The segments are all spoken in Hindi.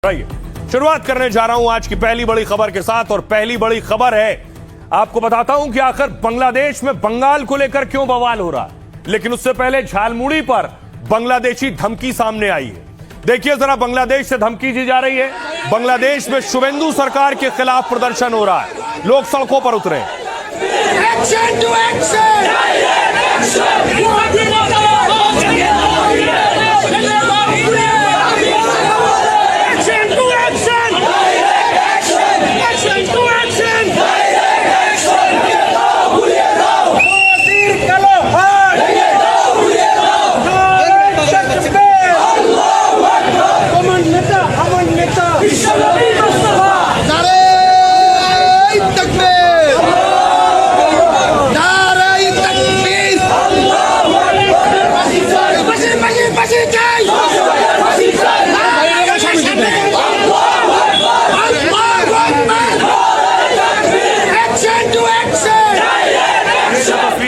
शुरुआत करने जा रहा हूं आज की पहली बड़ी खबर के साथ और पहली बड़ी खबर है, आपको बताता हूं कि आखिर बांग्लादेश में बंगाल को लेकर क्यों बवाल हो रहा है। लेकिन उससे पहले झालमुड़ी पर बांग्लादेशी धमकी सामने आई है। देखिए जरा, बांग्लादेश से धमकी दी जा रही है। बांग्लादेश में शुवेंदु सरकार के खिलाफ प्रदर्शन हो रहा है, लोग सड़कों पर उतरे। Action to action!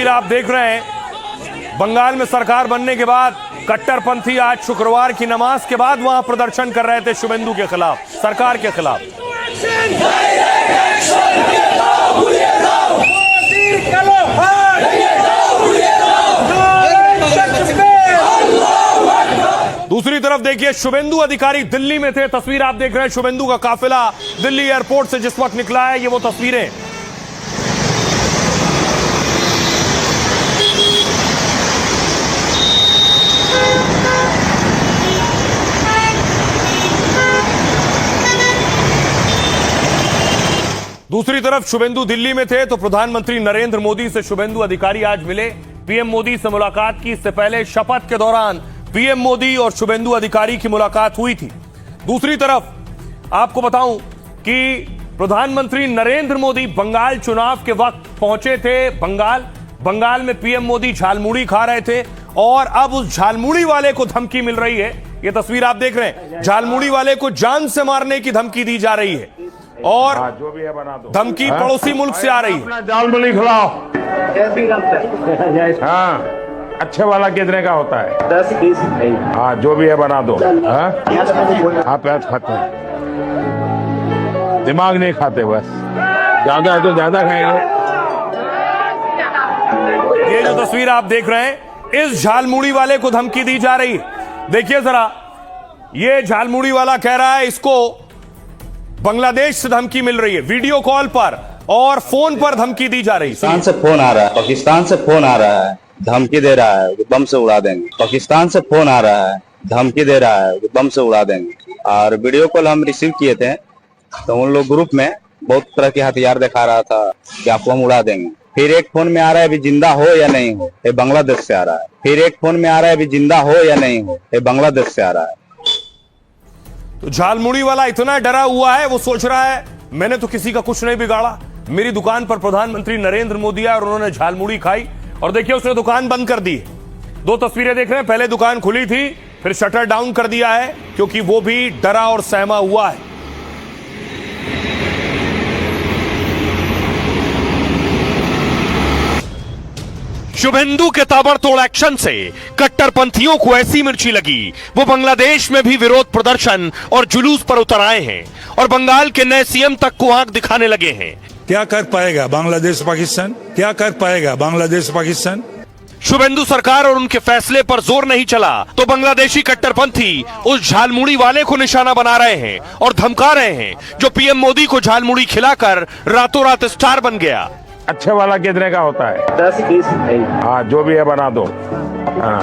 आप देख रहे हैं, बंगाल में सरकार बनने के बाद कट्टरपंथी आज शुक्रवार की नमाज के बाद वहां प्रदर्शन कर रहे थे शुवेंदु के खिलाफ, सरकार के खिलाफ। दूसरी तरफ देखिए, शुवेंदु अधिकारी दिल्ली में थे। तस्वीर आप देख रहे हैं, शुवेंदु का काफिला दिल्ली एयरपोर्ट से जिस वक्त निकला है, ये वो तस्वीरें। दूसरी तरफ शुवेंदु दिल्ली में थे तो प्रधानमंत्री नरेंद्र मोदी से शुवेंदु अधिकारी आज मिले। पीएम मोदी से मुलाकात की। इससे पहले शपथ के दौरान पीएम मोदी और शुवेंदु अधिकारी की मुलाकात हुई थी। दूसरी तरफ आपको बताऊं कि प्रधानमंत्री नरेंद्र मोदी बंगाल चुनाव के वक्त पहुंचे थे बंगाल में पीएम मोदी झालमुड़ी खा रहे थे और अब उस झालमुड़ी वाले को धमकी मिल रही है। यह तस्वीर आप देख रहे हैं, झालमुड़ी वाले को जान से मारने की धमकी दी जा रही है और जो भी है बना दो। धमकी पड़ोसी मुल्क से आ रही है। झालमुड़ी खिलाओ। हाँ, अच्छे वाला कितने का होता है? 10-20। हाँ, जो भी है बना दो। हाँ, प्याज खाते हैं, दिमाग नहीं खाते, बस ज्यादा है तो ज्यादा खाएंगे। ये जो तस्वीर आप देख रहे हैं, इस झालमुड़ी वाले को धमकी दी जा रही है। देखिए जरा, ये झालमुड़ी वाला कह रहा है इसको बांग्लादेश से धमकी मिल रही है, वीडियो कॉल पर और फोन पर धमकी दी जा रही है। पाकिस्तान से फोन आ रहा है, पाकिस्तान से फोन आ रहा है, धमकी दे रहा है बम से उड़ा देंगे। पाकिस्तान से फोन आ रहा है, धमकी दे रहा है बम से उड़ा देंगे। और वीडियो कॉल हम रिसीव किए थे तो उन लोग ग्रुप में बहुत तरह के हथियार दिखा रहा था कि आपको हम उड़ा देंगे। फिर एक फोन में आ रहा है अभी जिंदा हो या नहीं हो, ये बांग्लादेश से आ रहा है। फिर एक फोन में आ रहा है अभी जिंदा हो या नहीं हो, ये बांग्लादेश से आ रहा है। तो झालमुड़ी वाला इतना डरा हुआ है, वो सोच रहा है मैंने तो किसी का कुछ नहीं बिगाड़ा, मेरी दुकान पर प्रधानमंत्री नरेंद्र मोदी आए और उन्होंने झालमुड़ी खाई और देखिए उसने दुकान बंद कर दी। दो तस्वीरें देख रहे हैं, पहले दुकान खुली थी, फिर शटर डाउन कर दिया है क्योंकि वो भी डरा और सहमा हुआ है। शुवेंदु के ताबड़तोड़ एक्शन से कट्टरपंथियों को ऐसी मिर्ची लगी, वो बांग्लादेश में भी विरोध प्रदर्शन और जुलूस पर उतर आए हैं और बंगाल के नए सीएम तक को आंख दिखाने लगे हैं। क्या कर पाएगा बांग्लादेश पाकिस्तान? क्या कर पाएगा बांग्लादेश पाकिस्तान? शुवेंदु सरकार और उनके फैसले पर जोर नहीं चला तो बांग्लादेशी कट्टरपंथी उस झालमुड़ी वाले को निशाना बना रहे हैं और धमका रहे हैं जो पीएम मोदी को झालमुड़ी खिलाकर रातों रात स्टार बन गया। अच्छे वाला कितने का होता है? 10-20। हाँ, जो भी है बना दो। हाँ,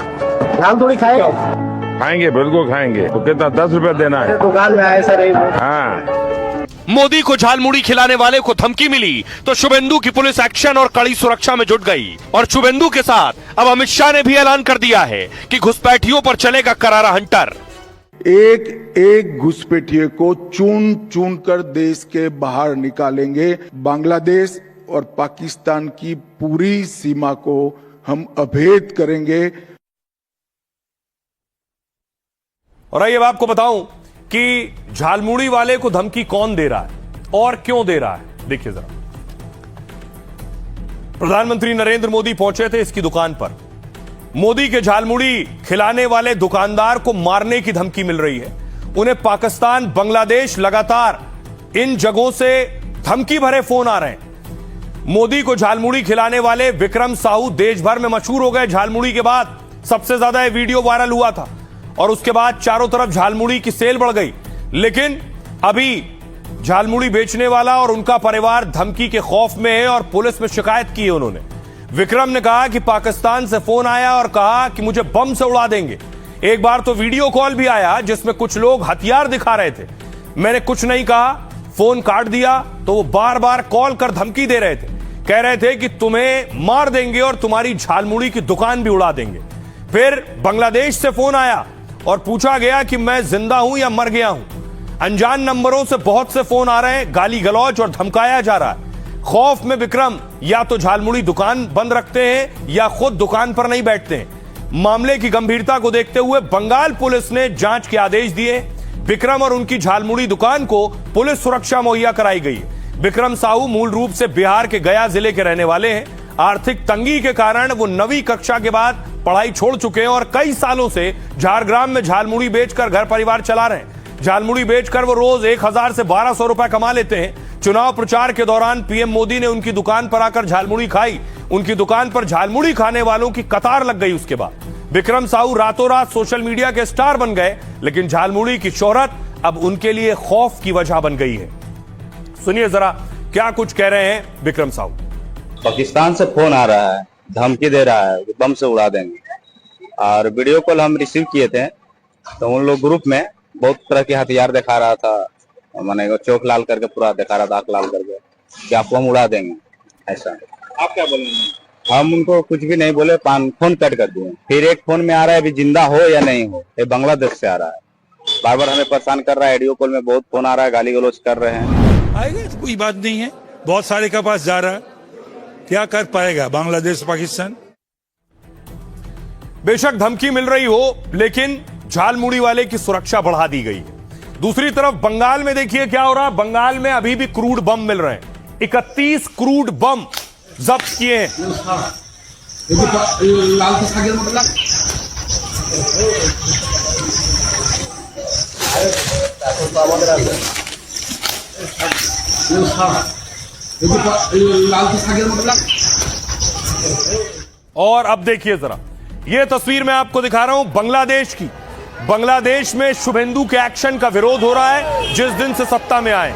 झालमुड़ी खाएगा? खाएंगे, बिल्कुल खाएंगे। तो कितना 10 रुपए देना है? दुकान में आए सर। हाँ, मोदी को झालमुड़ी खिलाने वाले को धमकी मिली तो शुवेंदु की पुलिस एक्शन और कड़ी सुरक्षा में जुट गई और शुवेंदु के साथ अब अमित शाह ने भी ऐलान कर दिया है कि घुसपैठियों पर चलेगा करारा हंटर। एक एक घुसपैठिए को चुन चुन कर देश के बाहर निकालेंगे। बांग्लादेश और पाकिस्तान की पूरी सीमा को हम अभेद करेंगे। और आइए अब आपको बताऊं कि झालमुड़ी वाले को धमकी कौन दे रहा है और क्यों दे रहा है। देखिए जरा, प्रधानमंत्री नरेंद्र मोदी पहुंचे थे इसकी दुकान पर। मोदी के झालमुड़ी खिलाने वाले दुकानदार को मारने की धमकी मिल रही है। उन्हें पाकिस्तान, बांग्लादेश, लगातार इन जगहों से धमकी भरे फोन आ रहे हैं। मोदी को झालमुड़ी खिलाने वाले विक्रम साहू देश भर में मशहूर हो गए। झालमुड़ी के बाद सबसे ज्यादा यह वीडियो वायरल हुआ था और उसके बाद चारों तरफ झालमुड़ी की सेल बढ़ गई। लेकिन अभी झालमुड़ी बेचने वाला और उनका परिवार धमकी के खौफ में है और पुलिस में शिकायत की है उन्होंने। विक्रम ने कहा कि पाकिस्तान से फोन आया और कहा कि मुझे बम से उड़ा देंगे। एक बार तो वीडियो कॉल भी आया जिसमें कुछ लोग हथियार दिखा रहे थे। मैंने कुछ नहीं कहा, फोन काट दिया तो वो बार बार कॉल कर धमकी दे रहे थे। कह रहे थे कि तुम्हें मार देंगे और तुम्हारी झालमुड़ी की दुकान भी उड़ा देंगे। फिर बांग्लादेश से फोन आया और पूछा गया कि मैं जिंदा हूं या मर गया हूं। अनजान नंबरों से बहुत से फोन आ रहे हैं, गाली गलौज और धमकाया जा रहा है। खौफ में विक्रम या तो झालमुड़ी दुकान बंद रखते हैं या खुद दुकान पर नहीं बैठते हैं। मामले की गंभीरता को देखते हुए बंगाल पुलिस ने जांच के आदेश दिए। विक्रम और उनकी झालमुड़ी दुकान को पुलिस सुरक्षा मुहैया कराई गई। विक्रम साहू मूल रूप से बिहार के गया जिले के रहने वाले हैं। आर्थिक तंगी के कारण वो 9वीं कक्षा के बाद पढ़ाई छोड़ चुके हैं और कई सालों से झारग्राम में झालमुड़ी बेचकर घर परिवार चला रहे हैं। झालमुड़ी बेचकर वो रोज 1000 से 1200 रुपए कमा लेते हैं। चुनाव प्रचार के दौरान पीएम मोदी ने उनकी दुकान पर आकर झालमुड़ी खाई। उनकी दुकान पर झालमुड़ी खाने वालों की कतार लग गई। उसके बाद विक्रम साहू रातों रात सोशल मीडिया के स्टार बन गए, लेकिन झालमुड़ी की शोहरत अब उनके लिए खौफ की वजह बन गई है। सुनिए जरा क्या कुछ कह रहे हैं विक्रम साहू। पाकिस्तान से फोन आ रहा है, धमकी दे रहा है, बम से उड़ा देंगे। और वीडियो कॉल हम रिसीव किए थे तो उन लोग ग्रुप में बहुत तरह के हथियार दिखा रहा था, माने चौक लाल करके पूरा दिखा रहा था, आंख लाल करके कि आपको हम उड़ा देंगे। ऐसा आप क्या बोलेंगे? हम उनको कुछ भी नहीं बोले, फोन कट कर दिए। फिर एक फोन में आ रहा है अभी जिंदा हो या नहीं हो, ये बांग्लादेश से आ रहा है, बार बार हमें परेशान कर रहा है। ऑडियो कॉल में बहुत फोन आ रहा है, गाली गलौज कर रहे हैं। आएगा तो कोई बात नहीं है, बहुत सारे के पास जा रहा है, क्या कर पाएगा बांग्लादेश पाकिस्तान। बेशक धमकी मिल रही हो, लेकिन झालमुड़ी वाले की सुरक्षा बढ़ा दी गई है। दूसरी तरफ बंगाल में देखिए क्या हो रहा है। बंगाल में अभी भी क्रूड बम मिल रहे हैं। 31 क्रूड बम जब्त किए हैं। और अब देखिए जरा, यह तस्वीर मैं आपको दिखा रहा हूं बांग्लादेश की। बांग्लादेश में शुभेंदु के एक्शन का विरोध हो रहा है जिस दिन से सत्ता में आए।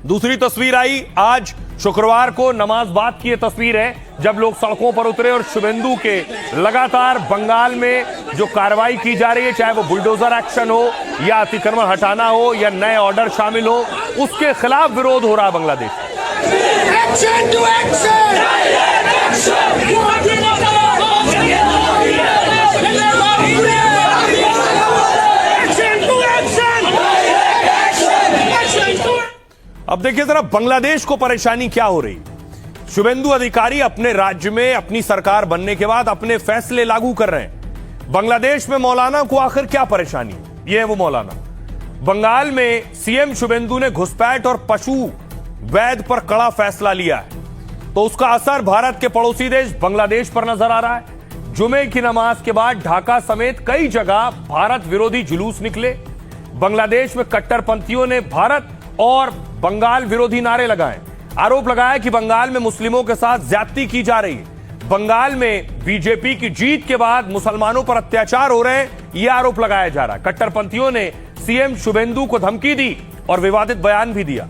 दूसरी तस्वीर आई आज शुक्रवार को नमाज बाद की यह तस्वीर है जब लोग सड़कों पर उतरे और शुभेंदु के लगातार बंगाल में जो कार्रवाई की जा रही है, चाहे वो बुलडोजर एक्शन हो या अतिक्रमण हटाना हो या नए ऑर्डर शामिल हो, उसके खिलाफ विरोध हो रहा है बांग्लादेश। Action to action! अब देखिए जरा बांग्लादेश को परेशानी क्या हो रही। शुभेंदु अधिकारी अपने राज्य में अपनी सरकार बनने के बाद अपने फैसले लागू कर रहे हैं। बांग्लादेश में मौलाना को आखिर क्या परेशानी है? ये है वो मौलाना। बंगाल में सीएम शुभेंदु ने घुसपैठ और पशु वैध पर कड़ा फैसला लिया है, तो उसका असर भारत के पड़ोसी देश बांग्लादेश पर नजर आ रहा है। जुमे की नमाज के बाद ढाका समेत कई जगह भारत विरोधी जुलूस निकले। बांग्लादेश में कट्टरपंथियों ने भारत और बंगाल विरोधी नारे लगाए। आरोप लगाया कि बंगाल में मुस्लिमों के साथ ज्यादती की जा रही है। बंगाल में बीजेपी की जीत के बाद मुसलमानों पर अत्याचार हो रहे हैं, यह आरोप लगाया जा रहा है। कट्टरपंथियों ने सीएम शुभेंदु को धमकी दी और विवादित बयान भी दिया।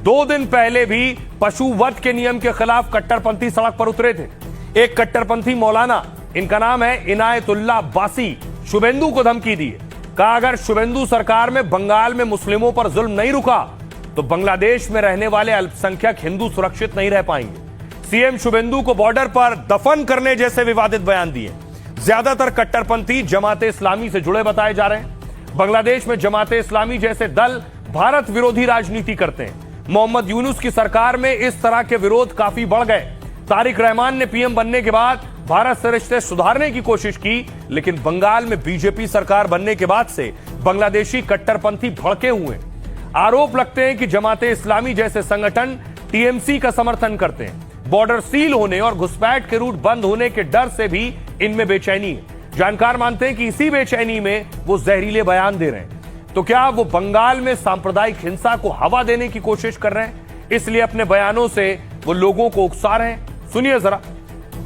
2 दिन पहले भी पशु वध के नियम के खिलाफ कट्टरपंथी सड़क पर उतरे थे। एक कट्टरपंथी मौलाना, इनका नाम है इनायतुल्लाह अब्बासी, शुभेंदु को धमकी दी। कहा अगर शुभेंदु सरकार में बंगाल में मुस्लिमों पर जुल्म नहीं रुका तो बांग्लादेश में रहने वाले अल्पसंख्यक हिंदू सुरक्षित नहीं रह पाएंगे। सीएम शुभेंदु को बॉर्डर पर दफन करने जैसे विवादित बयान दिए। ज्यादातर कट्टरपंथी जमाते इस्लामी से जुड़े बताए जा रहे हैं। बांग्लादेश में जमाते इस्लामी जैसे दल भारत विरोधी राजनीति करते हैं। मोहम्मद यूनुस की सरकार में इस तरह के विरोध काफी बढ़ गए। तारिक रहमान ने पीएम बनने के बाद भारत से रिश्ते सुधारने की कोशिश की, लेकिन बंगाल में बीजेपी सरकार बनने के बाद से बांग्लादेशी कट्टरपंथी भड़के हुए। आरोप लगते हैं कि जमाते इस्लामी जैसे संगठन टीएमसी का समर्थन करते हैं। बॉर्डर सील होने और घुसपैठ के रूट बंद होने के डर से भी इनमें बेचैनी है। जानकार मानते हैं कि इसी बेचैनी में वो जहरीले बयान दे रहे हैं। तो क्या वो बंगाल में सांप्रदायिक हिंसा को हवा देने की कोशिश कर रहे हैं, इसलिए अपने बयानों से वो लोगों को उकसा रहे हैं? सुनिए जरा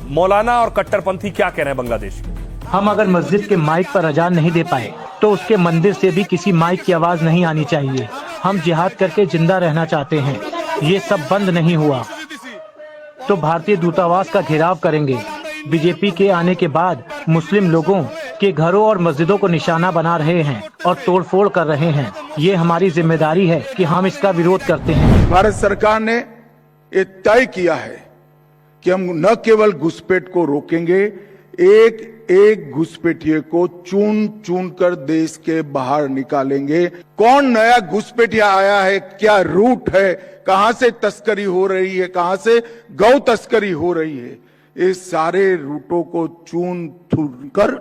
मौलाना और कट्टरपंथी क्या कह रहे हैं बांग्लादेश में। हम अगर मस्जिद के माइक पर अजान नहीं दे पाए तो उसके मंदिर से भी किसी माइक की आवाज नहीं आनी चाहिए। हम जिहाद करके जिंदा रहना चाहते हैं। ये सब बंद नहीं हुआ तो भारतीय दूतावास का घेराव करेंगे। बीजेपी के आने के बाद मुस्लिम लोगों के घरों और मस्जिदों को निशाना बना रहे हैं और तोड़फोड़ कर रहे हैं। ये हमारी जिम्मेदारी है कि हम इसका विरोध करते हैं। भारत सरकार ने ये तय किया है कि हम न केवल घुसपैठ को रोकेंगे, एक एक घुसपैठिए को चुन चुन कर देश के बाहर निकालेंगे। कौन नया घुसपैठिया आया है, क्या रूट है, कहां से तस्करी हो रही है, कहां से गौ तस्करी हो रही है, ये सारे रूटों को चुन चुन कर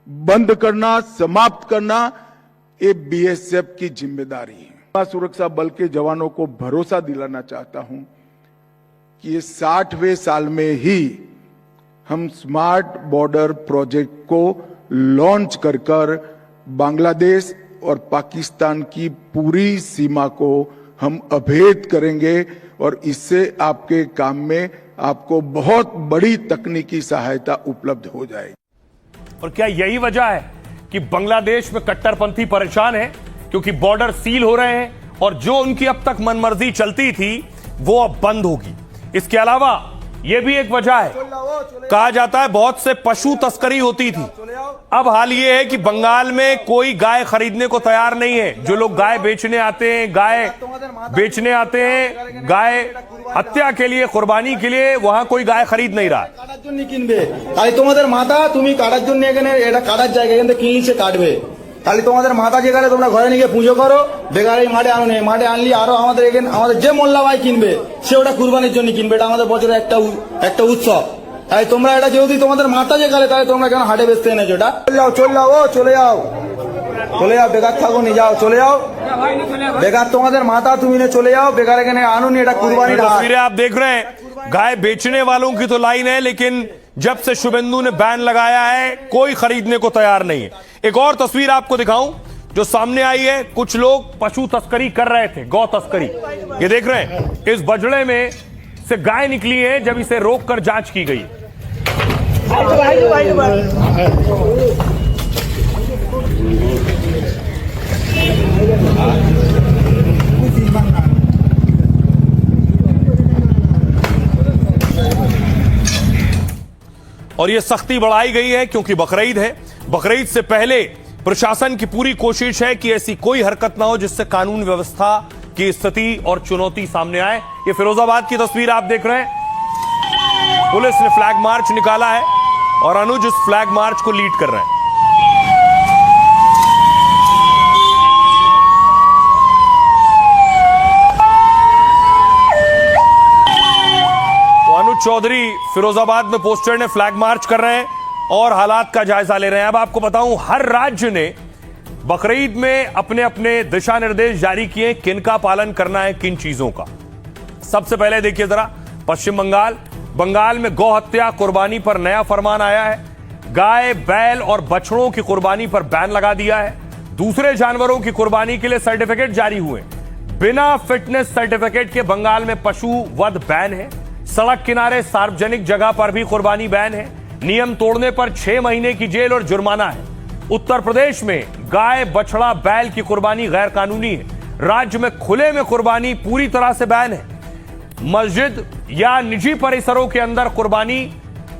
बंद करना, समाप्त करना, ये बीएसएफ की जिम्मेदारी है। सीमा सुरक्षा बल के जवानों को भरोसा दिलाना चाहता हूं कि ये 60वें साल में ही हम स्मार्ट बॉर्डर प्रोजेक्ट को लॉन्च कर बांग्लादेश और पाकिस्तान की पूरी सीमा को हम अभेद करेंगे और इससे आपके काम में आपको बहुत बड़ी तकनीकी सहायता उपलब्ध हो जाएगी। और क्या यही वजह है कि बांग्लादेश में कट्टरपंथी परेशान है? क्योंकि बॉर्डर सील हो रहे हैं और जो उनकी अब तक मनमर्जी चलती थी वो अब बंद होगी। इसके अलावा यह भी एक वजह है, कहा जाता है बहुत से पशु तस्करी होती थी। अब हाल ये है कि बंगाल में कोई गाय खरीदने को तैयार नहीं है। जो लोग गाय बेचने आते हैं, गाय बेचने आते हैं, गाय हत्या के लिए, कुर्बानी के लिए, वहां कोई गाय खरीद नहीं रहा। কাটার জন্য কিনবে তাই তোমাদের মাথা তুমি কাটার জন্য এখানে এটা কাটার জায়গা এখানে কিনলিছে কাটবে তাহলে তোমাদের মাথা যেখানে তোমরা ঘরে নিয়ে পুজো করো বেকার এই মাঠে আনো নেই মাঠে আনলি আরো আমাদের এখানে আমাদের যে মোল্লা ভাই কিনবে সে ওটা কুরবানির জন্য কিনবে এটা আমাদের বছরে একটা উৎসব তাই তোমরা এটা যদি তোমাদের মাথা যেখানে তাহলে তোমরা কেন হাটে বেচতে এনেছো এটা চলে যাও ও চলে যাও বেকার থাকো নি যাও চলে যাও বেকার তোমাদের মাথা তুমি নে চলে যাও বেকার এখানে আনো নি এটা কুরবানির হাট। तस्वीरें आप देख रहे हैं, गाय बेचने वालों की तो लाइन है, लेकिन जब से शुभेंदु ने बैन लगाया है कोई खरीदने को तैयार नहीं है। एक और तस्वीर आपको दिखाऊं जो सामने आई है, कुछ लोग पशु तस्करी कर रहे थे, गौ तस्करी। ये देख रहे हैं, इस बजड़े में से गाय निकली है जब इसे रोककर जांच की गई। और यह सख्ती बढ़ाई गई है क्योंकि बकरीद है। बकरीद से पहले प्रशासन की पूरी कोशिश है कि ऐसी कोई हरकत ना हो जिससे कानून व्यवस्था की स्थिति और चुनौती सामने आए। ये फिरोजाबाद की तस्वीर आप देख रहे हैं, पुलिस ने फ्लैग मार्च निकाला है और अनुज इस फ्लैग मार्च को लीड कर रहे हैं। अनुज चौधरी फिरोजाबाद में पोस्टर ने फ्लैग मार्च कर रहे हैं और हालात का जायजा ले रहे हैं। अब आपको बताऊं, हर राज्य ने बकरीद में अपने अपने दिशा निर्देश जारी किए, किनका पालन करना है, किन चीजों का। सबसे पहले देखिए जरा पश्चिम बंगाल में गौ हत्या कुर्बानी पर नया फरमान आया है। गाय, बैल और बछड़ों की कुर्बानी पर बैन लगा दिया है। दूसरे जानवरों की कुर्बानी के लिए सर्टिफिकेट जारी हुए। बिना फिटनेस सर्टिफिकेट के बंगाल में पशु वध बैन है। सड़क किनारे सार्वजनिक जगह पर भी कुर्बानी बैन है। नियम तोड़ने पर 6 महीने की जेल और जुर्माना है। उत्तर प्रदेश में गाय, बछड़ा, बैल की कुर्बानी गैर कानूनी है। राज्य में खुले में कुर्बानी पूरी तरह से बैन है। मस्जिद या निजी परिसरों के अंदर कुर्बानी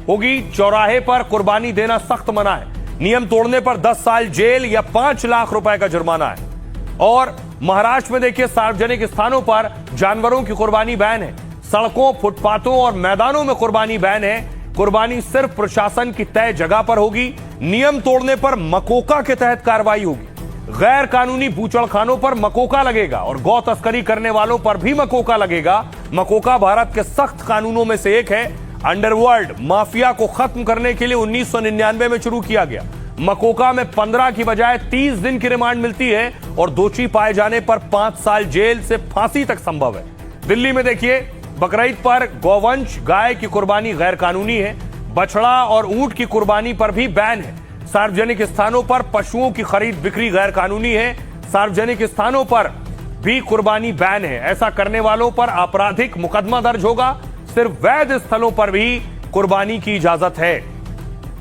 होगी। चौराहे पर कुर्बानी देना सख्त मना है। नियम तोड़ने पर 10 साल जेल या 5 लाख रुपए का जुर्माना है। और महाराष्ट्र में देखिए, सार्वजनिक स्थानों पर जानवरों की कुर्बानी बैन है। सड़कों, फुटपाथों और मैदानों में कुर्बानी बैन है। कुर्बानी सिर्फ प्रशासन की तय जगह पर होगी। नियम तोड़ने पर मकोका के तहत कार्रवाई होगी। गैर कानूनी बूचड़खानों पर मकोका लगेगा और गौ तस्करी करने वालों पर भी मकोका लगेगा। मकोका भारत के सख्त कानूनों में से एक है। अंडरवर्ल्ड माफिया को खत्म करने के लिए 1999 में शुरू किया गया। मकोका में 15 की बजाय 30 दिन की रिमांड मिलती है और दोषी पाए जाने पर 5 साल जेल से फांसी तक संभव है। दिल्ली में देखिए, बकरीद पर गौवंश गाय की कुर्बानी गैर कानूनी है। बछड़ा और ऊंट की कुर्बानी पर भी बैन है। सार्वजनिक स्थानों पर पशुओं की खरीद बिक्री गैर कानूनी है। सार्वजनिक स्थानों पर भी कुर्बानी बैन है। ऐसा करने वालों पर आपराधिक मुकदमा दर्ज होगा। सिर्फ वैध स्थलों पर भी कुर्बानी की इजाजत है।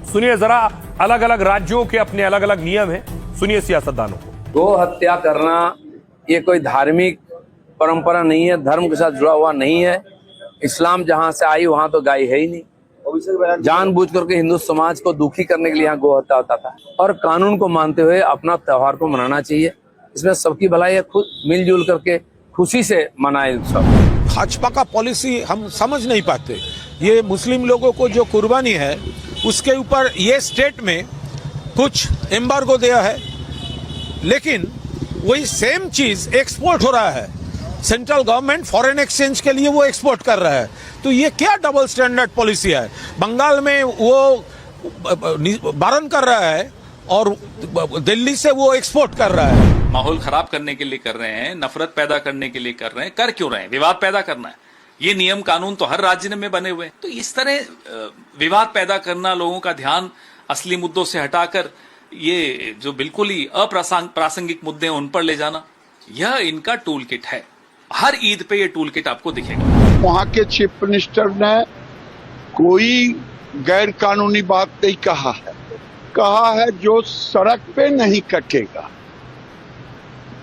सुनिए जरा, अलग अलग राज्यों के अपने अलग अलग नियम हैं। सुनिए सियासतदानों को। गो हत्या करना ये कोई धार्मिक परंपरा नहीं है, धर्म के साथ जुड़ा हुआ नहीं है। इस्लाम जहां से आई वहां तो गाय है ही नहीं। जानबूझ करके हिंदू समाज को दुखी करने के लिए यहाँ गो हत्या होता था। और कानून को मानते हुए अपना त्योहार को मनाना चाहिए। इसमें सबकी भलाई है, खुद मिलजुल करके खुशी से मनाए सब। भाजपा का पॉलिसी हम समझ नहीं पाते। ये मुस्लिम लोगों को जो कुर्बानी है उसके ऊपर ये स्टेट में कुछ एम्बार्गो दिया है, लेकिन वही सेम चीज एक्सपोर्ट हो रहा है। सेंट्रल गवर्नमेंट फॉरेन एक्सचेंज के लिए वो एक्सपोर्ट कर रहा है। तो ये क्या डबल स्टैंडर्ड पॉलिसी है? बंगाल में वो बारन कर रहा है और दिल्ली से वो एक्सपोर्ट कर रहा है। माहौल खराब करने के लिए कर रहे हैं, नफरत पैदा करने के लिए कर रहे हैं। कर क्यों रहे हैं? विवाद पैदा करना है। ये नियम कानून तो हर राज्य में बने हुए हैं। तो इस तरह विवाद पैदा करना, लोगों का ध्यान असली मुद्दों से हटाकर ये जो बिल्कुल ही अप्रासंगिक मुद्दे हैं उन पर ले जाना, यह इनका टूल किट है। हर ईद पे ये टूल किट आपको दिखेगा। वहाँ के चीफ मिनिस्टर ने कोई गैर कानूनी बात नहीं कहा है जो सड़क पे नहीं कटेगा।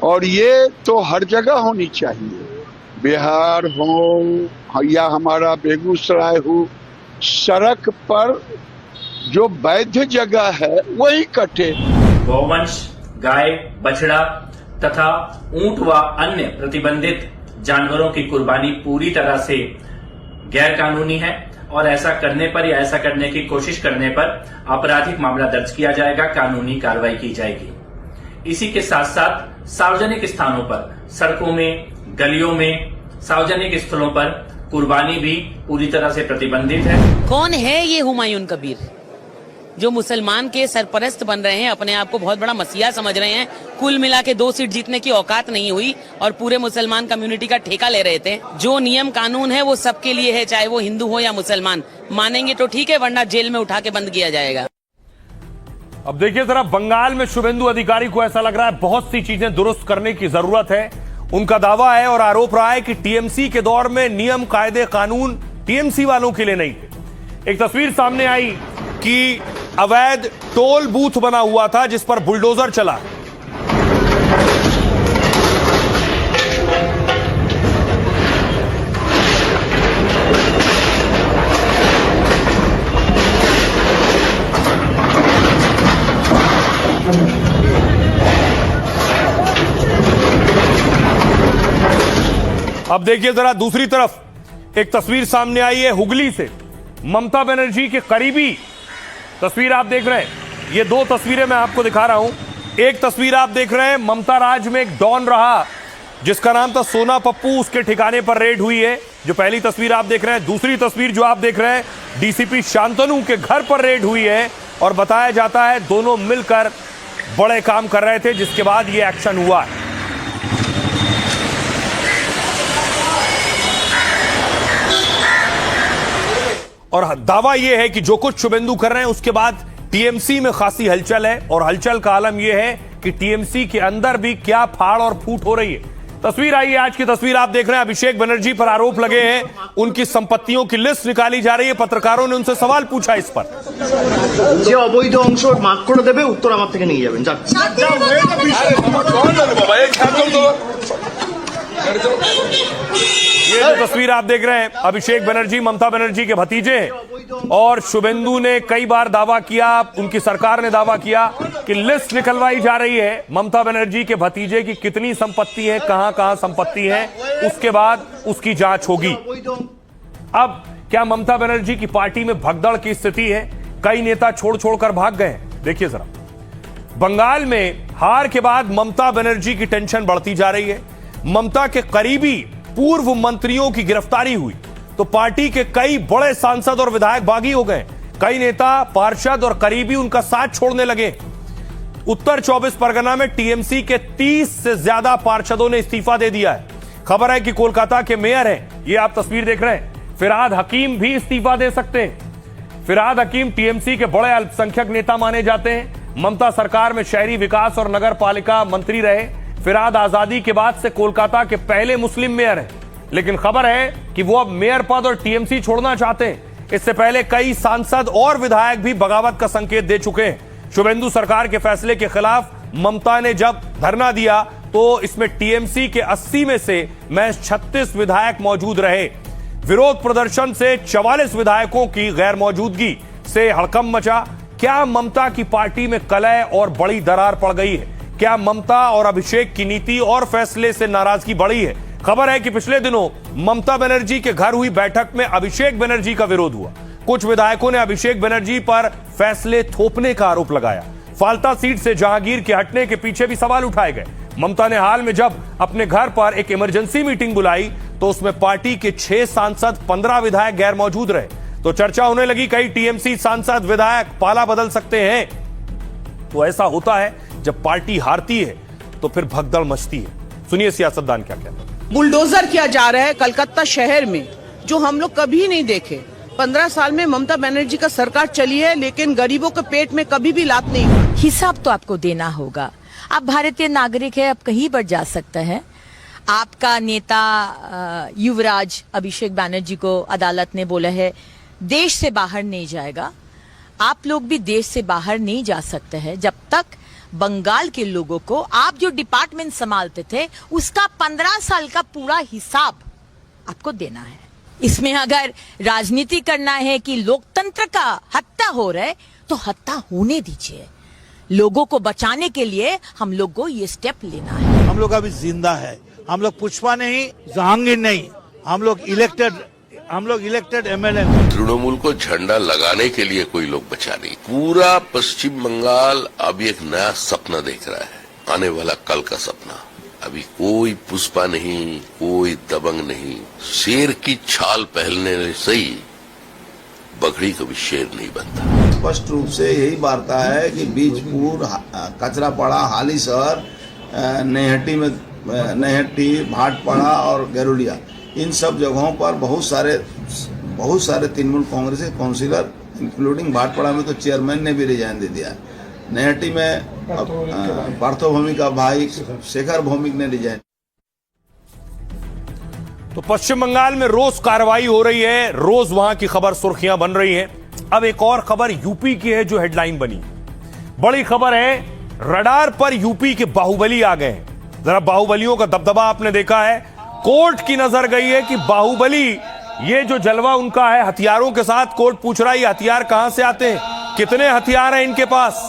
और ये तो हर जगह होनी चाहिए, बिहार हो या हमारा बेगूसराय हो, सड़क पर जो वैध जगह है वही कटे। गौवंश, गाय, बछड़ा तथा ऊंट व अन्य प्रतिबंधित जानवरों की कुर्बानी पूरी तरह से गैर कानूनी है और ऐसा करने पर या ऐसा करने की कोशिश करने पर आपराधिक मामला दर्ज किया जाएगा, कानूनी कार्रवाई की जाएगी। इसी के साथ साथ सार्वजनिक स्थानों पर, सड़कों में, गलियों में, सार्वजनिक स्थलों पर कुर्बानी भी पूरी तरह से प्रतिबंधित है। कौन है ये हुमायूं कबीर जो मुसलमान के सरपरस्त बन रहे हैं, अपने आप को बहुत बड़ा मसीहा समझ रहे हैं? कुल मिला के 2 सीट जीतने की औकात नहीं हुई और पूरे मुसलमान कम्युनिटी का ठेका ले रहे थे। जो नियम कानून है वो सबके लिए है, चाहे वो हिंदू हो या मुसलमान। मानेंगे तो ठीक है, वरना जेल में उठा के बंद किया जाएगा। अब देखिए जरा, बंगाल में शुभेंदु अधिकारी को ऐसा लग रहा है बहुत सी चीजें दुरुस्त करने की जरूरत है। उनका दावा है और आरोप रहा है कि टीएमसी के दौर में नियम, कायदे, कानून टीएमसी वालों के लिए नहीं थे। एक तस्वीर सामने आई कि अवैध टोल बूथ बना हुआ था जिस पर बुलडोजर चला। अब देखिए जरा दूसरी तरफ एक तस्वीर सामने आई है हुगली से। ममता बनर्जी के करीबी तस्वीर आप देख रहे हैं। ये 2 तस्वीरें मैं आपको दिखा रहा हूं। एक तस्वीर आप देख रहे हैं, ममता राज में एक डॉन रहा जिसका नाम था सोना पप्पू, उसके ठिकाने पर रेड हुई है, जो पहली तस्वीर आप देख रहे हैं। दूसरी तस्वीर जो आप देख रहे हैं, डीसीपी शांतनु के घर पर रेड हुई है और बताया जाता है दोनों मिलकर बड़े काम कर रहे थे, जिसके बाद ये एक्शन हुआ है। और दावा यह है कि जो कुछ शुभेंदु कर रहे हैं उसके बाद टीएमसी में खासी हलचल है और हलचल का आलम यह है कि टीएमसी के अंदर भी क्या फाड़ और फूट हो रही है। तस्वीर आई है, आज की तस्वीर आप देख रहे हैं। अभिषेक बनर्जी पर आरोप लगे हैं, उनकी संपत्तियों की लिस्ट निकाली जा रही है। पत्रकारों ने उनसे सवाल पूछा इस पर। যে অবৈধ অংশ মার্ক করে দেবে উত্তর আমার থেকে নিয়ে যাবেন। ये जो तस्वीर आप देख रहे हैं, अभिषेक बनर्जी ममता बनर्जी के भतीजे हैं और शुभेंदु ने कई बार दावा किया, उनकी सरकार ने दावा किया कि लिस्ट निकलवाई जा रही है ममता बनर्जी के भतीजे की कितनी संपत्ति है, कहां कहां संपत्ति है, उसके बाद उसकी जांच होगी। अब क्या ममता बनर्जी की पार्टी में भगदड़ की स्थिति है? कई नेता छोड़ छोड़कर भाग गए। देखिए जरा, बंगाल में हार के बाद ममता बनर्जी की टेंशन बढ़ती जा रही है। ममता के करीबी पूर्व मंत्रियों की गिरफ्तारी हुई तो पार्टी के कई बड़े सांसद और विधायक बागी हो गए। कई नेता, पार्षद और करीबी उनका साथ छोड़ने लगे। उत्तर 24 परगना में टीएमसी के 30 से ज्यादा पार्षदों ने इस्तीफा दे दिया है। खबर है कि कोलकाता के मेयर हैं, ये आप तस्वीर देख रहे हैं, फिरहाद हकीम भी इस्तीफा दे सकते हैं। फिरहाद हकीम टीएमसी के बड़े अल्पसंख्यक नेता माने जाते हैं। ममता सरकार में शहरी विकास और नगर पालिका मंत्री रहे। फिरहाद आजादी के बाद से कोलकाता के पहले मुस्लिम मेयर हैं, लेकिन खबर है कि वो अब मेयर पद और टीएमसी छोड़ना चाहते हैं। इससे पहले कई सांसद और विधायक भी बगावत का संकेत दे चुके हैं। शुभेंदु सरकार के फैसले के खिलाफ ममता ने जब धरना दिया तो इसमें टीएमसी के 80 में से महज 36 विधायक मौजूद रहे। विरोध प्रदर्शन से 44 विधायकों की गैर मौजूदगी से हड़कंप मचा। क्या ममता की पार्टी में कलह और बड़ी दरार पड़ गई है? क्या ममता और अभिषेक की नीति और फैसले से नाराजगी बढ़ी है? खबर है कि पिछले दिनों ममता बनर्जी के घर हुई बैठक में अभिषेक बनर्जी का विरोध हुआ। कुछ विधायकों ने अभिषेक बनर्जी पर फैसले थोपने का आरोप लगाया। फाल्टा सीट से जहांगीर के हटने के पीछे भी सवाल उठाए गए। ममता ने हाल में जब अपने घर पर एक इमरजेंसी मीटिंग बुलाई तो उसमें पार्टी के 6 सांसद 15 विधायक गैर मौजूद रहे। तो चर्चा होने लगी कई टीएमसी सांसद विधायक पाला बदल सकते हैं। तो ऐसा होता है जब पार्टी हारती है तो फिर भगदड़ मचती है। सुनिए सियासतदान क्या कहते हैं। बुलडोजर किया जा रहा है कलकत्ता शहर में, जो हम लोग कभी नहीं देखे। 15 साल में ममता बनर्जी का सरकार चली है, लेकिन गरीबों के पेट में कभी भी लात नहीं हुई। हिसाब तो आपको देना होगा। आप भारतीय नागरिक है, आप कहीं पर जा सकते हैं। आपका नेता युवराज अभिषेक बनर्जी को अदालत ने बोला है देश से बाहर नहीं जाएगा। आप लोग भी देश से बाहर नहीं जा सकते हैं जब तक बंगाल के लोगों को आप जो डिपार्टमेंट संभालते थे उसका 15 साल का पूरा हिसाब आपको देना है। इसमें अगर राजनीति करना है कि लोकतंत्र का हत्या हो रहा है तो हत्या होने दीजिए। लोगों को बचाने के लिए हम लोग को ये स्टेप लेना है। हम लोग अभी जिंदा है। हम लोग पुष्पा नहीं, जहांगीर नहीं, हम लोग इलेक्टेड एमएलए। तृणमूल को झंडा लगाने के लिए कोई लोग बचा नहीं। पूरा पश्चिम बंगाल अभी एक नया सपना देख रहा है, आने वाला कल का सपना। अभी कोई पुष्पा नहीं, कोई दबंग नहीं। शेर की छाल पहनने से ही बकरी कभी शेर नहीं बनता। स्पष्ट रूप से यही वार्ता है कि बीजपुर, कचरापाड़ा, हालीशहर, नैहट्टी, भाटपाड़ा और गरुड़िया, इन सब जगहों पर बहुत सारे तृणमूल कांग्रेस के काउंसिलर, इंक्लूडिंग भाटपाड़ा में तो चेयरमैन ने भी रिजाइन दे दिया। नैहट्टी में पार्थो भौमिक का भाई शेखर भौमिक ने रिजाइन। तो पश्चिम बंगाल में रोज कार्रवाई हो रही है, रोज वहां की खबर सुर्खियां बन रही हैं। अब एक और खबर यूपी की है जो हेडलाइन बनी। बड़ी खबर है, रडार पर यूपी के बाहुबली आ गए हैं। जरा बाहुबलियों का दबदबा आपने देखा है। कोर्ट की नजर गई है कि बाहुबली, ये जो जलवा उनका है हथियारों के साथ, कोर्ट पूछ रहा है ये हथियार कहां से आते हैं, कितने हथियार हैं इनके पास।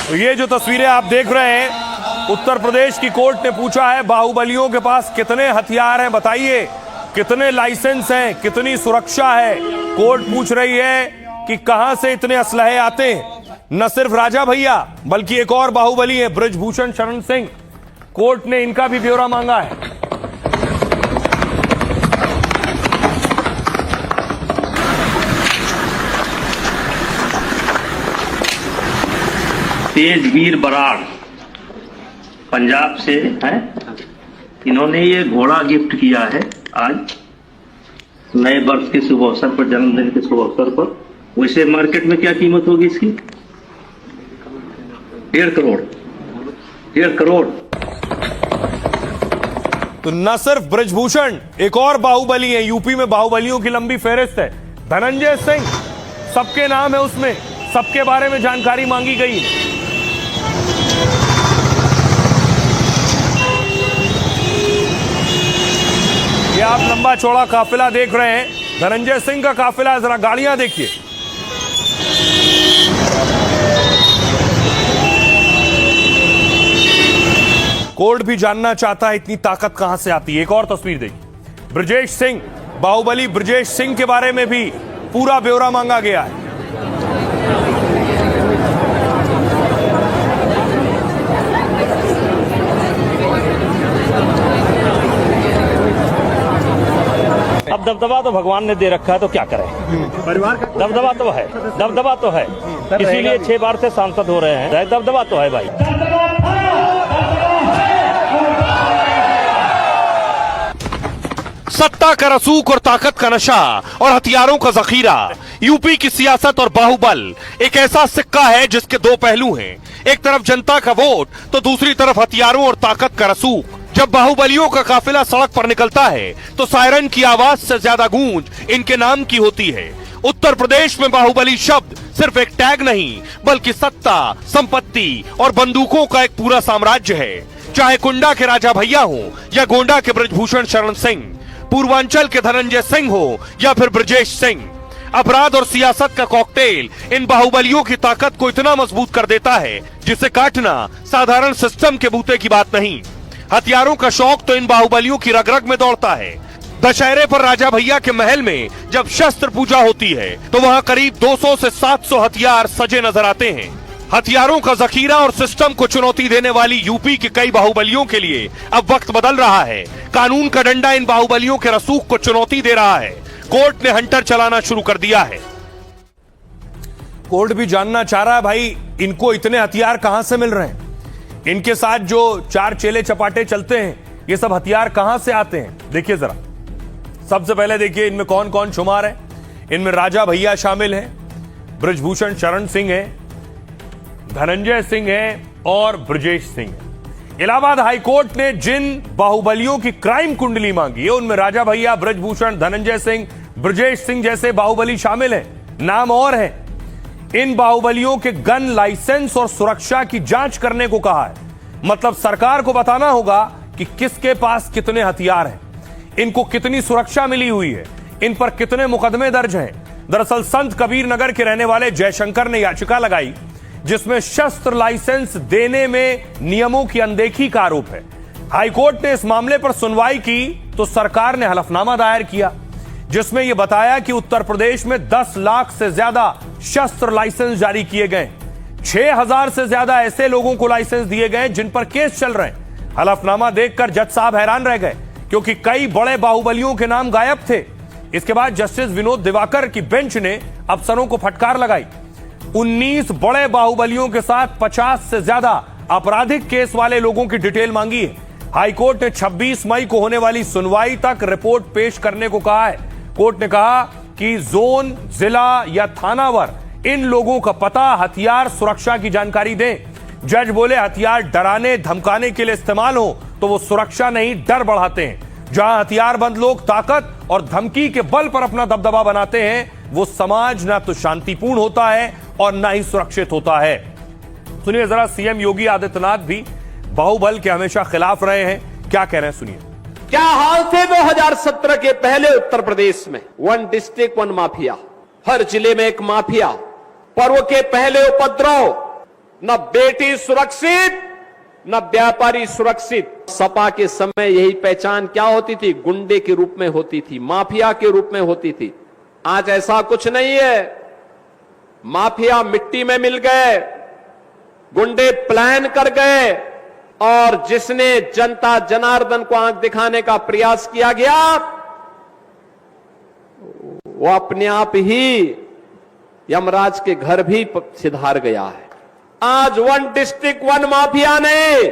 तो ये जो तस्वीरें आप देख रहे हैं, उत्तर प्रदेश की कोर्ट ने पूछा है बाहुबलियों के पास कितने हथियार हैं, बताइए कितने लाइसेंस हैं, कितनी सुरक्षा है। कोर्ट पूछ रही है कि कहां से इतने असलहे आते हैं। न सिर्फ राजा भैया बल्कि एक और बाहुबली है बृजभूषण शरण सिंह। कोर्ट ने इनका भी ब्यौरा मांगा है। तेजवीर बराड़ पंजाब से है, इन्होंने ये घोड़ा गिफ्ट किया है आज नए वर्ष के शुभ अवसर पर, जन्मदिन के शुभ अवसर पर। वैसे मार्केट में क्या कीमत होगी इसकी? 1.5 करोड़। तो न सिर्फ बृजभूषण, एक और बाहुबली है। यूपी में बाहुबलियों की लंबी फेहरिस्त है। धनंजय सिंह सबके नाम है उसमें, सबके बारे में जानकारी मांगी गई है। ये आप लंबा चौड़ा काफिला देख रहे हैं, धनंजय सिंह का काफिला है। जरा गाड़ियां देखिए। कोर्ट भी जानना चाहता है इतनी ताकत कहां से आती है। एक और तस्वीर देखिए, ब्रजेश सिंह, बाहुबली ब्रजेश सिंह के बारे में भी पूरा ब्यौरा मांगा गया है। अब दबदबा तो भगवान ने दे रखा है तो क्या करें, परिवार का दबदबा तो है, इसीलिए 6 बार से सांसद हो रहे हैं, दबदबा तो है भाई। सत्ता का रसूख और ताकत का नशा और हथियारों का जखीरा, यूपी की सियासत और बाहुबल एक ऐसा सिक्का है जिसके दो पहलू हैं। एक तरफ जनता का वोट तो दूसरी तरफ हथियारों और ताकत का रसूख। जब बाहुबलियों का काफिला सड़क पर निकलता है तो सायरन की आवाज से ज्यादा गूंज इनके नाम की होती है। उत्तर प्रदेश में बाहुबली शब्द सिर्फ एक टैग नहीं बल्कि सत्ता, संपत्ति और बंदूकों का एक पूरा साम्राज्य है। चाहे कुंडा के राजा भैया हो या गोंडा के ब्रजभूषण शरण सिंह, पूर्वांचल के धनंजय सिंह हो या फिर ब्रजेश सिंह, अपराध और सियासत का कॉकटेल इन बाहुबलियों की ताकत को इतना मजबूत कर देता है जिसे काटना साधारण सिस्टम के बूते की बात नहीं। हथियारों का शौक तो इन बाहुबलियों की रग-रग में दौड़ता है। दशहरे पर राजा भैया के महल में जब शस्त्र पूजा होती है तो वहां करीब 200 से 700 हथियार सजे नजर आते हैं। हथियारों का जखीरा और सिस्टम को चुनौती देने वाली यूपी के कई बाहुबलियों के लिए अब वक्त बदल रहा है। कानून का डंडा इन बाहुबलियों के रसूख को चुनौती दे रहा है। कोर्ट ने हंटर चलाना शुरू कर दिया है। कोर्ट भी जानना चाह रहा है भाई इनको इतने हथियार कहां से मिल रहे हैं, इनके साथ जो 4 चेले चपाटे चलते हैं ये सब हथियार कहां से आते हैं। देखिए जरा, सबसे पहले देखिए इनमें कौन कौन शुमार है। इनमें राजा भैया शामिल हैं, ब्रजभूषण शरण सिंह है, धनंजय सिंह है और ब्रजेश सिंह है। इलाहाबाद हाईकोर्ट ने जिन बाहुबलियों की क्राइम कुंडली मांगी है उनमें राजा भैया, ब्रजभूषण, धनंजय सिंह, ब्रजेश सिंह जैसे बाहुबली शामिल हैं। नाम और है, इन बाहुबलियों के गन लाइसेंस और सुरक्षा की जांच करने को कहा है। मतलब सरकार को बताना होगा कि किसके पास कितने हथियार हैं, इनको कितनी सुरक्षा मिली हुई है, इन पर कितने मुकदमे दर्ज हैं। दरअसल संत कबीर नगर के रहने वाले जयशंकर ने याचिका लगाई जिसमें शस्त्र लाइसेंस देने में नियमों की अनदेखी का आरोप है। हाईकोर्ट ने इस मामले पर सुनवाई की तो सरकार ने हलफनामा दायर किया जिसमें यह बताया कि उत्तर प्रदेश में 10 लाख से ज्यादा शस्त्र लाइसेंस जारी किए गए, 6000 से ज्यादा ऐसे लोगों को लाइसेंस दिए गए जिन पर केस चल रहे हैं। हलफनामा देखकर जज साहब हैरान रह गए क्योंकि कई बड़े बाहुबलियों के नाम गायब थे। इसके बाद जस्टिस विनोद दिवाकर की बेंच ने अफसरों को फटकार लगाई। 19 बड़े बाहुबलियों के साथ 50 से ज्यादा आपराधिक केस वाले लोगों की डिटेल मांगी है। हाईकोर्ट ने 26 मई को होने वाली सुनवाई तक रिपोर्ट पेश करने को कहा है। कोर्ट ने कहा कि जोन, जिला या थानावार इन लोगों का पता, हथियार, सुरक्षा की जानकारी दें। जज बोले हथियार डराने धमकाने के लिए इस्तेमाल हो तो वो सुरक्षा नहीं डर बढ़ाते हैं। जहां हथियारबंद लोग ताकत और धमकी के बल पर अपना दबदबा बनाते हैं वो समाज ना तो शांतिपूर्ण होता है और ना ही सुरक्षित होता है। सुनिए जरा, सीएम योगी आदित्यनाथ भी बाहुबल के हमेशा खिलाफ रहे हैं, क्या कह रहे हैं सुनिए। क्या हाल थे 2017 के पहले उत्तर प्रदेश में? 1 डिस्ट्रिक्ट 1 माफिया, हर जिले में एक माफिया। पर्व के पहले उपद्रव, न बेटी सुरक्षित न व्यापारी सुरक्षित। सपा के समय यही पहचान क्या होती थी? गुंडे के रूप में होती थी, माफिया के रूप में होती थी। आज ऐसा कुछ नहीं है। माफिया मिट्टी में मिल गए, गुंडे प्लान कर गए और जिसने जनता जनार्दन को आंख दिखाने का प्रयास किया गया वो अपने आप ही यमराज के घर भी सिधार गया है। आज 1 डिस्ट्रिक्ट 1 माफिया नहीं,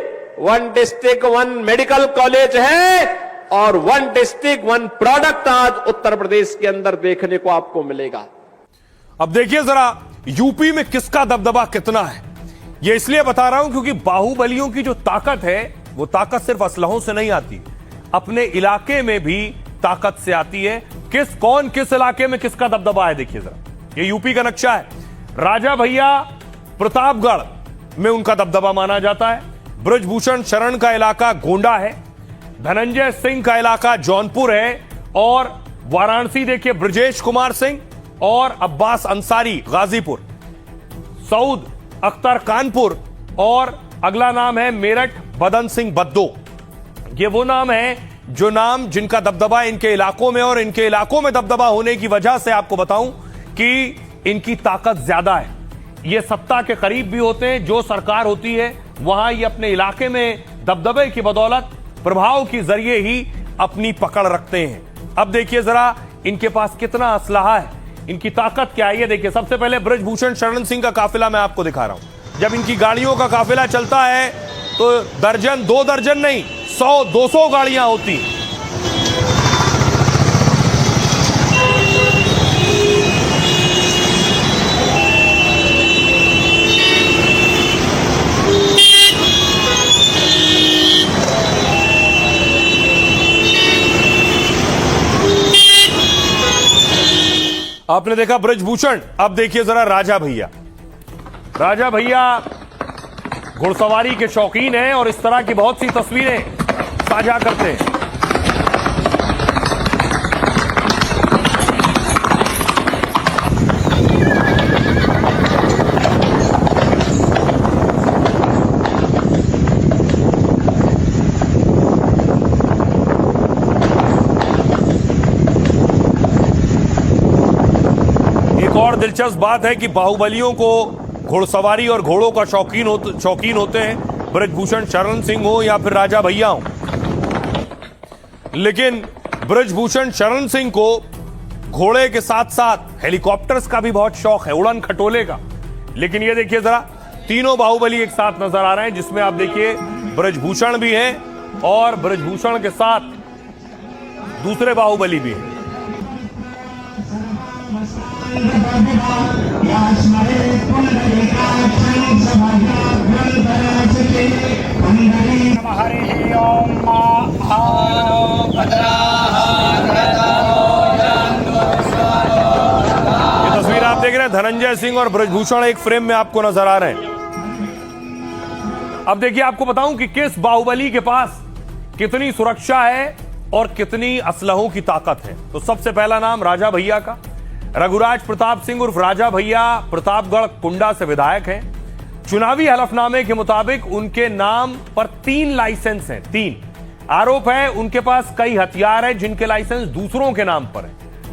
1 डिस्ट्रिक्ट 1 मेडिकल कॉलेज है और 1 डिस्ट्रिक्ट 1 प्रोडक्ट आज उत्तर प्रदेश के अंदर देखने को आपको मिलेगा। अब देखिए जरा यूपी में किसका दबदबा कितना है। यह इसलिए बता रहा हूं क्योंकि बाहुबलियों की जो ताकत है वो ताकत सिर्फ असलहों से नहीं आती, अपने इलाके में भी ताकत से आती है। कौन किस इलाके में किसका दबदबा है देखिए जरा, ये यूपी का नक्शा है। राजा भैया प्रतापगढ़ में उनका दबदबा माना जाता है। ब्रजभूषण शरण का इलाका गोंडा है, धनंजय सिंह का इलाका जौनपुर है और वाराणसी देखिए ब्रजेश कुमार सिंह और अब्बास अंसारी गाजीपुर, सऊद अख्तर कानपुर और अगला नाम है मेरठ बदन सिंह बद्दो। ये वो नाम है जो नाम जिनका दबदबा इनके इलाकों में, और इनके इलाकों में दबदबा होने की वजह से आपको बताऊं कि इनकी ताकत ज्यादा है। ये सत्ता के करीब भी होते हैं, जो सरकार होती है वहां ये अपने इलाके में दबदबे की बदौलत, प्रभाव के जरिए ही अपनी पकड़ रखते हैं। अब देखिए जरा इनके पास कितना असलहा है, इनकी ताकत क्या है, ये देखिए। सबसे पहले ब्रजभूषण शरण सिंह का काफिला मैं आपको दिखा रहा हूं। जब इनकी गाड़ियों का काफिला चलता है तो दर्जन, 2 दर्जन नहीं, 100-200 गाड़ियां होती। आपने देखा ब्रजभूषण, अब देखिए जरा राजा भैया। राजा भैया घुड़सवारी के शौकीन हैं और इस तरह की बहुत सी तस्वीरें साझा करते हैं। एक और दिलचस्प बात है कि बाहुबलियों को घुड़सवारी और घोड़ों का शौकीन होते हैं, ब्रजभूषण शरण सिंह हो या फिर राजा भैया हो। लेकिन ब्रजभूषण शरण सिंह को घोड़े के साथ साथ हेलीकॉप्टर्स का भी बहुत शौक है, उड़न खटोले का। लेकिन ये देखिए जरा, तीनों बाहुबली एक साथ नजर आ रहे हैं, जिसमें आप देखिए ब्रजभूषण भी है और ब्रजभूषण के साथ दूसरे बाहुबली भी है। तस्वीर आप देख रहे हैं, धनंजय सिंह और ब्रजभूषण एक फ्रेम में आपको नजर आ रहे हैं। अब देखिए आपको बताऊं कि किस बाहुबली के पास कितनी सुरक्षा है और कितनी असलहों की ताकत है। तो सबसे पहला नाम राजा भैया का। रघुराज प्रताप सिंह उर्फ राजा भैया प्रतापगढ़ कुंडा से विधायक हैं। चुनावी हलफनामे के मुताबिक उनके नाम पर 3 लाइसेंस हैं, 3। आरोप है उनके पास कई हथियार हैं जिनके लाइसेंस दूसरों के नाम पर है।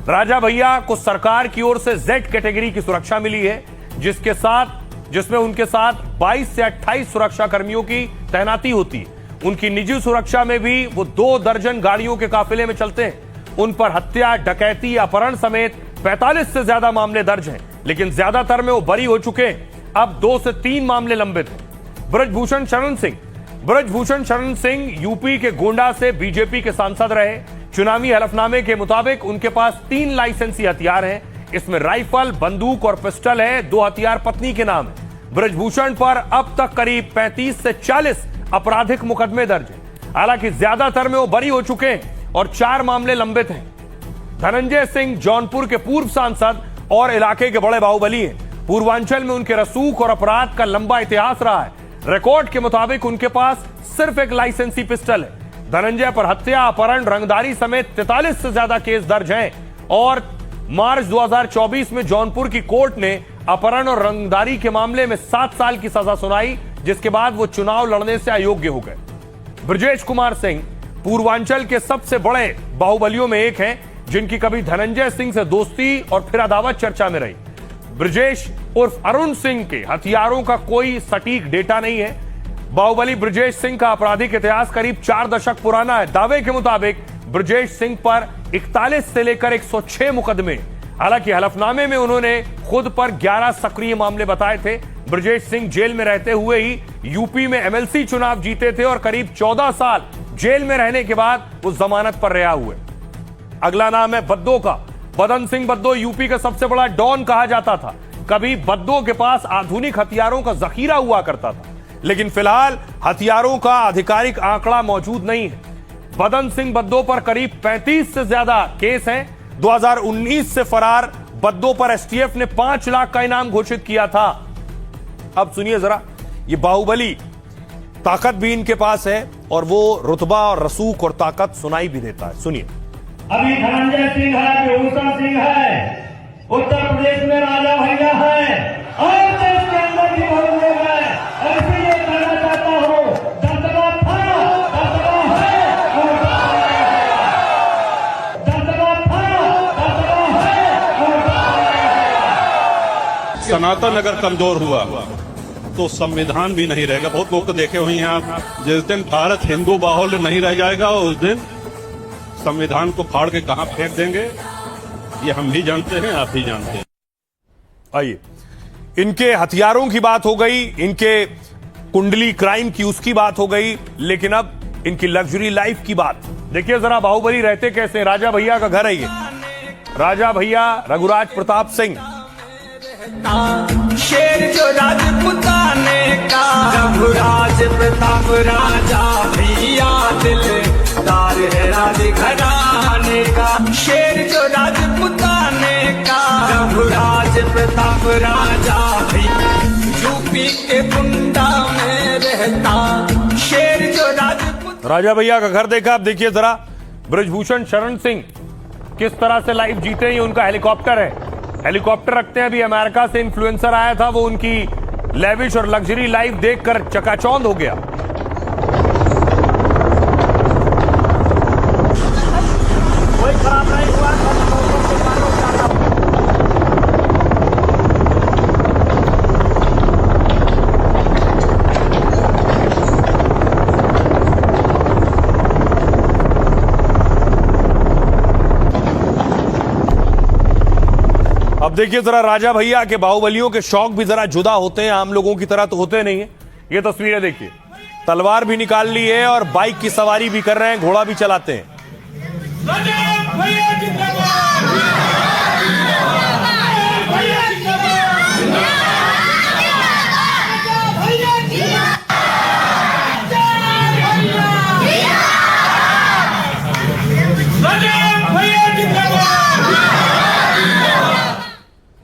राजा भैया को सरकार की ओर से Z कैटेगरी की सुरक्षा मिली है, जिसमें उनके साथ 22 से 28 सुरक्षा कर्मियों की तैनाती होती है। उनकी निजी सुरक्षा में भी वो 2 दर्जन गाड़ियों के काफिले में चलते हैं। उन पर हत्या, डकैती, अपहरण समेत 45 से ज्यादा मामले दर्ज हैं, लेकिन ज्यादातर में वो बरी हो चुके हैं। अब 2 से 3 मामले लंबित हैं। ब्रजभूषण शरण सिंह यूपी के गोंडा से बीजेपी के सांसद रहे। चुनावी हलफनामे के मुताबिक उनके पास 3 लाइसेंसी हथियार हैं। इसमें राइफल, बंदूक और पिस्टल है। 2 हथियार पत्नी के नाम है। ब्रजभूषण पर अब तक करीब 35 से 40 आपराधिक मुकदमे दर्ज हैं। हालांकि ज्यादातर में वो बरी हो चुके हैं और 4 मामले लंबित हैं। धनंजय सिंह जौनपुर के पूर्व सांसद और इलाके के बड़े बाहुबली हैं। पूर्वांचल में उनके रसूख और अपराध का लंबा इतिहास रहा है। रिकॉर्ड के मुताबिक उनके पास सिर्फ एक लाइसेंसी पिस्टल है। धनंजय पर हत्या, अपहरण, रंगदारी समेत 43 से ज्यादा केस दर्ज हैं और मार्च 2024 में जौनपुर की कोर्ट ने अपहरण और रंगदारी के मामले में 7 साल की सजा सुनाई, जिसके बाद वो चुनाव लड़ने से अयोग्य हो गए। ब्रजेश कुमार सिंह पूर्वांचल के सबसे बड़े बाहुबलियों में एक हैं, जिनकी कभी धनंजय सिंह से दोस्ती और फिर अदावत चर्चा में रही। ब्रजेश उर्फ अरुण सिंह के हथियारों का कोई सटीक डेटा नहीं है। बाहुबली ब्रजेश सिंह का आपराधिक इतिहास करीब 4 दशक पुराना है। दावे के मुताबिक ब्रजेश सिंह पर 41 से लेकर 106 मुकदमे। हालांकि हलफनामे में उन्होंने खुद पर 11 सक्रिय मामले बताए थे। ब्रजेश सिंह जेल में रहते हुए ही यूपी में MLC चुनाव जीते थे और करीब 14 साल जेल में रहने के बाद वो जमानत पर रिहा हुए। अगला नाम है बद्दो का। बदन सिंह बद्दो यूपी का सबसे बड़ा डॉन कहा जाता था। कभी बद्दो के पास आधुनिक हथियारों का जखीरा हुआ करता था, लेकिन फिलहाल हथियारों का आधिकारिक आंकड़ा मौजूद नहीं है। बदन सिंह बद्दो पर करीब 35 से ज्यादा केस हैं। 2019 से फरार बद्दो पर STF ने 5 लाख का इनाम घोषित किया था। अब सुनिए जरा, ये बाहुबली ताकत भी इनके पास है और वो रुतबा और रसूख और ताकत सुनाई भी देता है। सुनिए। अभी धनंजय सिंह है, बेहूसा सिंह है, उत्तर प्रदेश में राजा भैया है और देश के अंदर भी बहुत लोग हैं। और इसलिए कहना चाहता हूँ, दबदबा था, दबदबा है और दबदबा था, दबदबा है और सनातन अगर कमजोर हुआ तो संविधान भी नहीं रहेगा। बहुत लोग तो देखे हुए हैं आप, जिस दिन भारत हिंदू बाहुल्य नहीं रह जाएगा उस दिन संविधान को फाड़ के कहां फेंक देंगे ये हम भी जानते हैं, आप भी जानते हैं। आइए, इनके हथियारों की बात हो गई, इनके कुंडली क्राइम की उसकी बात हो गई, लेकिन अब इनकी लग्जरी लाइफ की बात देखिए जरा। बाहुबली रहते कैसे? राजा भैया का घर है ये। राजा भैया रघुराज प्रताप सिंह, शेर जो राजपुताने का, रघुराज प्रताप राजा भैया दिलदार है राजघराने का। शेर जो राजपुताने का, रघुराज प्रताप राजा भैया यूपी के कुंडा में रहता। शेर जो राजपुत राजा भैया का घर देखा। अब देखिए जरा ब्रजभूषण शरण सिंह किस तरह से लाइफ जीते हैं। ये उनका हेलीकॉप्टर है, हेलीकॉप्टर रखते हैं। अभी अमेरिका से इन्फ्लुएंसर आया था, वो उनकी लेविश और लग्जरी लाइफ देखकर चकाचौंध हो गया। कोई खराब नहीं हुआ। अब देखिए जरा राजा भैया के बाहुबलियों के शौक भी जरा जुदा होते हैं, आम लोगों की तरह तो होते नहीं है। ये तस्वीरें देखिए, तलवार भी निकाल ली है और बाइक की सवारी भी कर रहे हैं, घोड़ा भी चलाते हैं।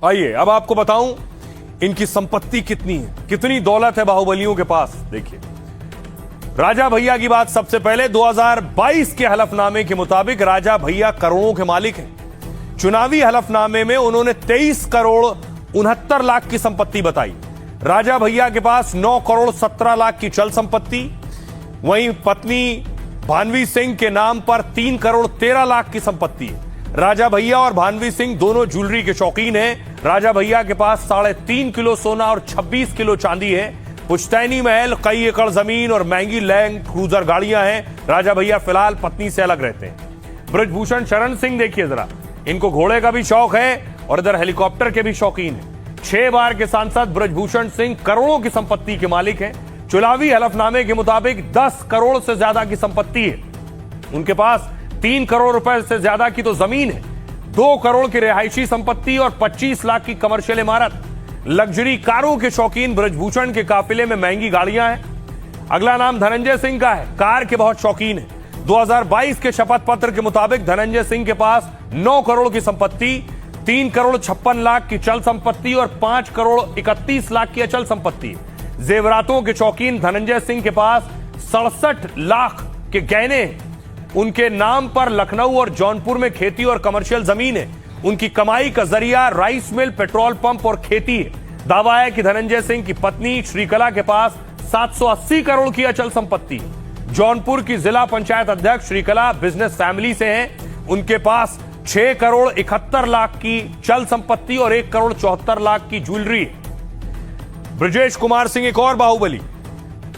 आइए अब आपको बताऊं इनकी संपत्ति कितनी है, कितनी दौलत है बाहुबलियों के पास। देखिए राजा भैया की बात सबसे पहले। 2022 के हलफनामे के मुताबिक राजा भैया करोड़ों के मालिक हैं। चुनावी हलफनामे में उन्होंने 23 करोड़ 69 लाख की संपत्ति बताई। राजा भैया के पास 9 करोड़ 17 लाख की चल संपत्ति, वहीं पत्नी भानवी सिंह के नाम पर 3 करोड़ 13 लाख की संपत्ति है। राजा भैया और भानवी सिंह दोनों ज्वेलरी के शौकीन हैं। राजा भैया के पास 3.5 किलो सोना और 26 किलो चांदी है। पुश्तैनी महल, कई एकड़ जमीन और महंगी लैंड क्रूजर गाड़ियां हैं। राजा भैया फिलहाल पत्नी से अलग रहते हैं। ब्रजभूषण शरण सिंह देखिए जरा, इनको घोड़े का भी शौक है और इधर हेलीकॉप्टर के भी शौकीन है। 6 बार के सांसद ब्रजभूषण सिंह करोड़ों की संपत्ति के मालिक हैं। चुनावी हलफनामे के मुताबिक 10 करोड़ से ज्यादा की संपत्ति है। उनके पास 3 करोड़ रुपए से ज्यादा की तो जमीन है, 2 करोड़ की रिहायशी संपत्ति और 25 लाख की कमर्शियल इमारत। लग्जरी कारों के शौकीन ब्रजभूषण के काफिले में महंगी गाड़ियां हैं। अगला नाम धनंजय सिंह का है, कार के बहुत शौकीन है। 2022 के शपथ पत्र के मुताबिक धनंजय सिंह के पास 9 करोड़ की संपत्ति, 3 करोड़ 56 लाख की चल संपत्ति और 5 करोड़ 31 लाख की अचल संपत्ति। जेवरातों के शौकीन धनंजय सिंह के पास 67 लाख के गहने, उनके नाम पर लखनऊ और जौनपुर में खेती और कमर्शियल जमीन है। उनकी कमाई का जरिया राइस मिल, पेट्रोल पंप और खेती है। दावा है कि धनंजय सिंह की पत्नी श्रीकला के पास 780 करोड़ की अचल संपत्ति। जौनपुर की जिला पंचायत अध्यक्ष श्रीकला बिजनेस फैमिली से हैं। उनके पास 6 करोड़ 71 लाख की चल संपत्ति और 1 करोड़ 74 लाख की ज्वेलरी है। ब्रजेश कुमार सिंह एक और बाहुबली।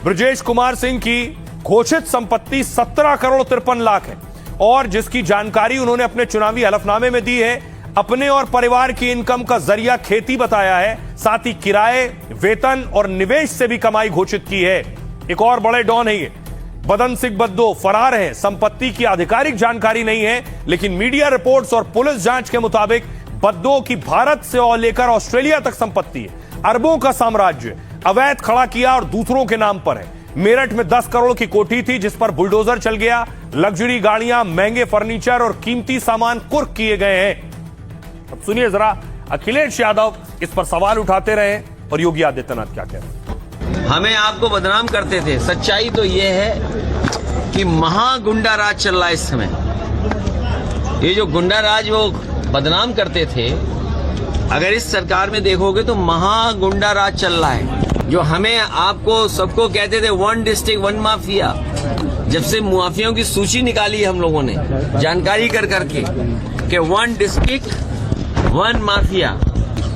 ब्रजेश कुमार सिंह की घोषित संपत्ति 17 करोड़ 53 लाख है और जिसकी जानकारी उन्होंने अपने चुनावी हलफनामे में दी है। अपने और परिवार की इनकम का जरिया खेती बताया है, साथ ही किराए, वेतन और निवेश से भी कमाई घोषित की है। एक और बड़े डॉन है ये, बदन सिंह बद्दो, फरार है। संपत्ति की आधिकारिक जानकारी नहीं है, लेकिन मीडिया रिपोर्ट्स और पुलिस जांच के मुताबिक बद्दो की भारत से और लेकर ऑस्ट्रेलिया तक संपत्ति है। अरबों का साम्राज्य अवैध खड़ा किया और दूसरों के नाम पर है। मेरठ में 10 करोड़ की कोठी थी जिस पर बुलडोजर चल गया। लग्जरी गाड़ियां, महंगे फर्नीचर और कीमती सामान कुर्क किए गए हैं। अब सुनिए जरा, अखिलेश यादव इस पर सवाल उठाते रहे और योगी आदित्यनाथ क्या कह रहे हैं। हमें आपको बदनाम करते थे, सच्चाई तो ये है कि महागुंडा राज चल रहा है इस समय। ये जो गुंडा राज वो बदनाम करते थे, अगर इस सरकार में देखोगे तो महागुंडा राज चल रहा है। जो हमें आपको सबको कहते थे 1 डिस्ट्रिक्ट 1 माफिया, जब से माफियाओं की सूची निकाली हम लोगों ने जानकारी कर करके कि 1 डिस्ट्रिक्ट 1 माफिया,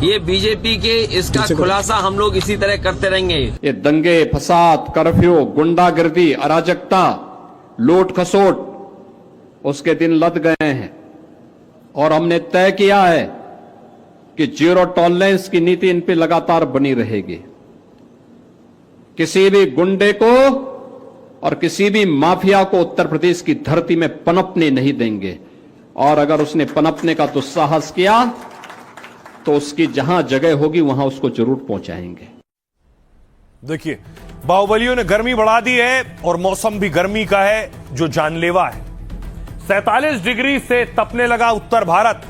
ये बीजेपी के इसका खुलासा हम लोग इसी तरह करते रहेंगे। ये दंगे, फसाद, कर्फ्यू, गुंडागर्दी, अराजकता, लूट खसोट उसके दिन लद गए हैं और हमने तय किया है कि जीरो टॉलरेंस की नीति इन पे लगातार बनी रहेगी। किसी भी गुंडे को और किसी भी माफिया को उत्तर प्रदेश की धरती में पनपने नहीं देंगे, और अगर उसने पनपने का दुस्साहस किया तो उसकी जहां जगह होगी वहां उसको जरूर पहुंचाएंगे। देखिए, बाहुबलियों ने गर्मी बढ़ा दी है और मौसम भी गर्मी का है जो जानलेवा है। 47 डिग्री से तपने लगा उत्तर भारत।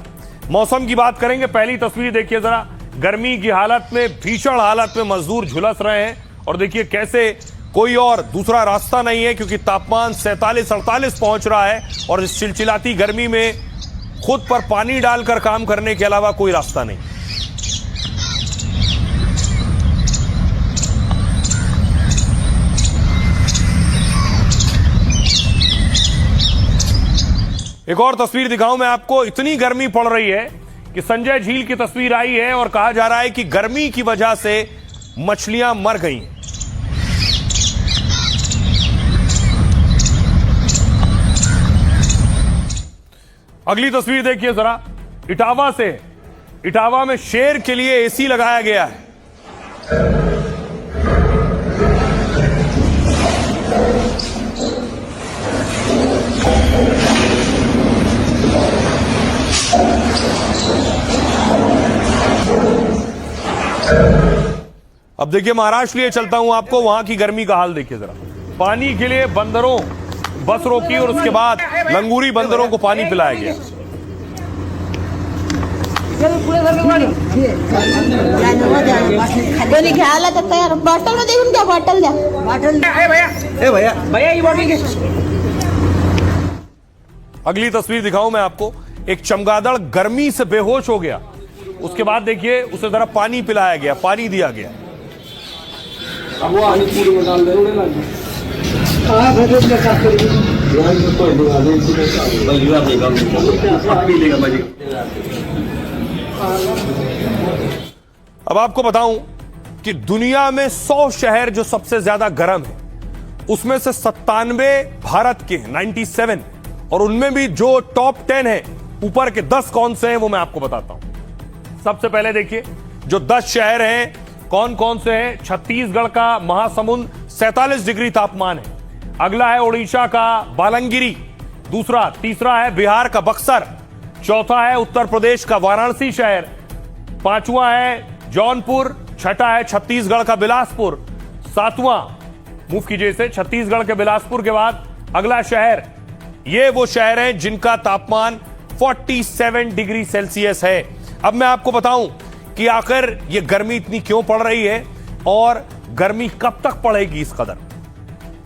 मौसम की बात करेंगे, पहली तस्वीर देखिए जरा। गर्मी की हालत में, भीषण हालत में मजदूर झुलस रहे हैं और देखिए कैसे कोई और दूसरा रास्ता नहीं है, क्योंकि तापमान 47-48 पहुंच रहा है और इस चिलचिलाती गर्मी में खुद पर पानी डालकर काम करने के अलावा कोई रास्ता नहीं। एक और तस्वीर दिखाऊं मैं आपको। इतनी गर्मी पड़ रही है कि संजय झील की तस्वीर आई है और कहा जा रहा है कि गर्मी की वजह से मछलियां मर गई हैं। अगली तस्वीर देखिए जरा, इटावा से। इटावा में शेर के लिए एसी लगाया गया है। अब देखिए महाराष्ट्र लिए चलता हूं आपको, वहां की गर्मी का हाल देखिए जरा। पानी के लिए बंदरों बस रोकी और उसके बाद लंगूरी बंदरों को पानी पिलाया गया। बॉटल में देखूं क्या, बॉटल द्या, बॉटल भैया। अगली तस्वीर दिखाऊं मैं आपको। एक चमगादड़ गर्मी से बेहोश हो गया, उसके बाद देखिए उसे जरा पानी पिलाया गया, पानी दिया गया। अब आपको बताऊं कि दुनिया में 100 शहर जो सबसे ज्यादा गर्म है, उसमें से 97 भारत के हैं, 97, और उनमें भी जो टॉप 10 है, ऊपर के 10 कौन से हैं वो मैं आपको बताता हूं। सबसे पहले देखिए जो 10 शहर हैं कौन कौन से हैं। छत्तीसगढ़ का महासमुंद 47 डिग्री तापमान है। अगला है उड़ीसा का बालंगिरी, तीसरा है बिहार का बक्सर, चौथा है उत्तर प्रदेश का वाराणसी शहर, पांचवा है जौनपुर, छठा है छत्तीसगढ़ का बिलासपुर, सातवां, मूव कीजिए इसे, छत्तीसगढ़ के बिलासपुर के बाद अगला शहर, ये वो शहर हैं जिनका तापमान 47 डिग्री सेल्सियस है। अब मैं आपको बताऊं कि आखिर ये गर्मी इतनी क्यों पड़ रही है और गर्मी कब तक पड़ेगी इस कदर।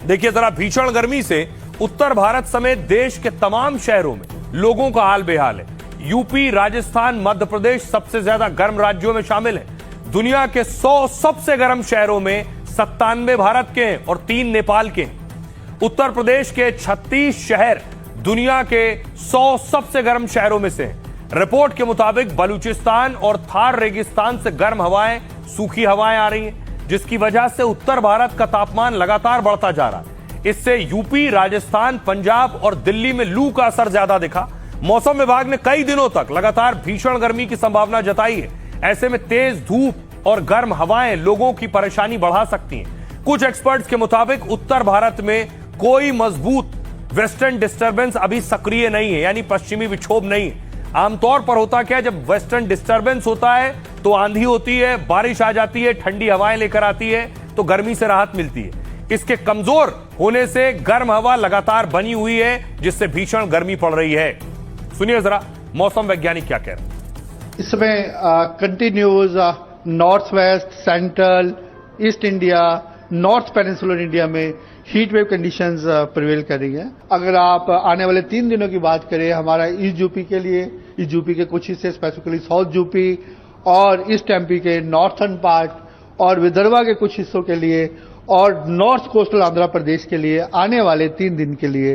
देखिए जरा, भीषण गर्मी से उत्तर भारत समेत देश के तमाम शहरों में लोगों का हाल बेहाल है। यूपी, राजस्थान, मध्य प्रदेश सबसे ज्यादा गर्म राज्यों में शामिल है। दुनिया के 100 सबसे गर्म शहरों में 97 भारत के हैं और 3 नेपाल के हैं। उत्तर प्रदेश के 36 शहर दुनिया के 100 सबसे गर्म शहरों में से हैं। रिपोर्ट के मुताबिक बलूचिस्तान और थार रेगिस्तान से गर्म हवाएं, सूखी हवाएं आ रही हैं, जिसकी वजह से उत्तर भारत का तापमान लगातार बढ़ता जा रहा है। इससे यूपी, राजस्थान, पंजाब और दिल्ली में लू का असर ज्यादा दिखा। मौसम विभाग ने कई दिनों तक लगातार भीषण गर्मी की संभावना जताई है। ऐसे में तेज धूप और गर्म हवाएं लोगों की परेशानी बढ़ा सकती हैं। कुछ एक्सपर्ट्स के मुताबिक उत्तर भारत में कोई मजबूत वेस्टर्न डिस्टर्बेंस अभी सक्रिय नहीं है, यानी पश्चिमी विक्षोभ नहीं है। आमतौर पर होता क्या है, जब वेस्टर्न डिस्टर्बेंस होता है तो आंधी होती है, बारिश आ जाती है, ठंडी हवाएं लेकर आती है, तो गर्मी से राहत मिलती है। इसके कमजोर होने से गर्म हवा लगातार बनी हुई है, जिससे भीषण गर्मी पड़ रही है। सुनिए जरा मौसम वैज्ञानिक क्या कह रहे हैं। इस समय continues north west, central, east India, north peninsular India में हीट वेव कंडीशंस प्रिवेल कर रही है। अगर आप आने वाले 3 दिनों की बात करें, हमारा ईस्ट यूपी के लिए, ईस्ट यूपी के कुछ हिस्से स्पेसिफिकली साउथ यूपी और ईस्ट एमपी के नॉर्थर्न पार्ट और विदर्भा के कुछ हिस्सों के लिए और नॉर्थ कोस्टल आंध्र प्रदेश के लिए आने वाले 3 दिन के लिए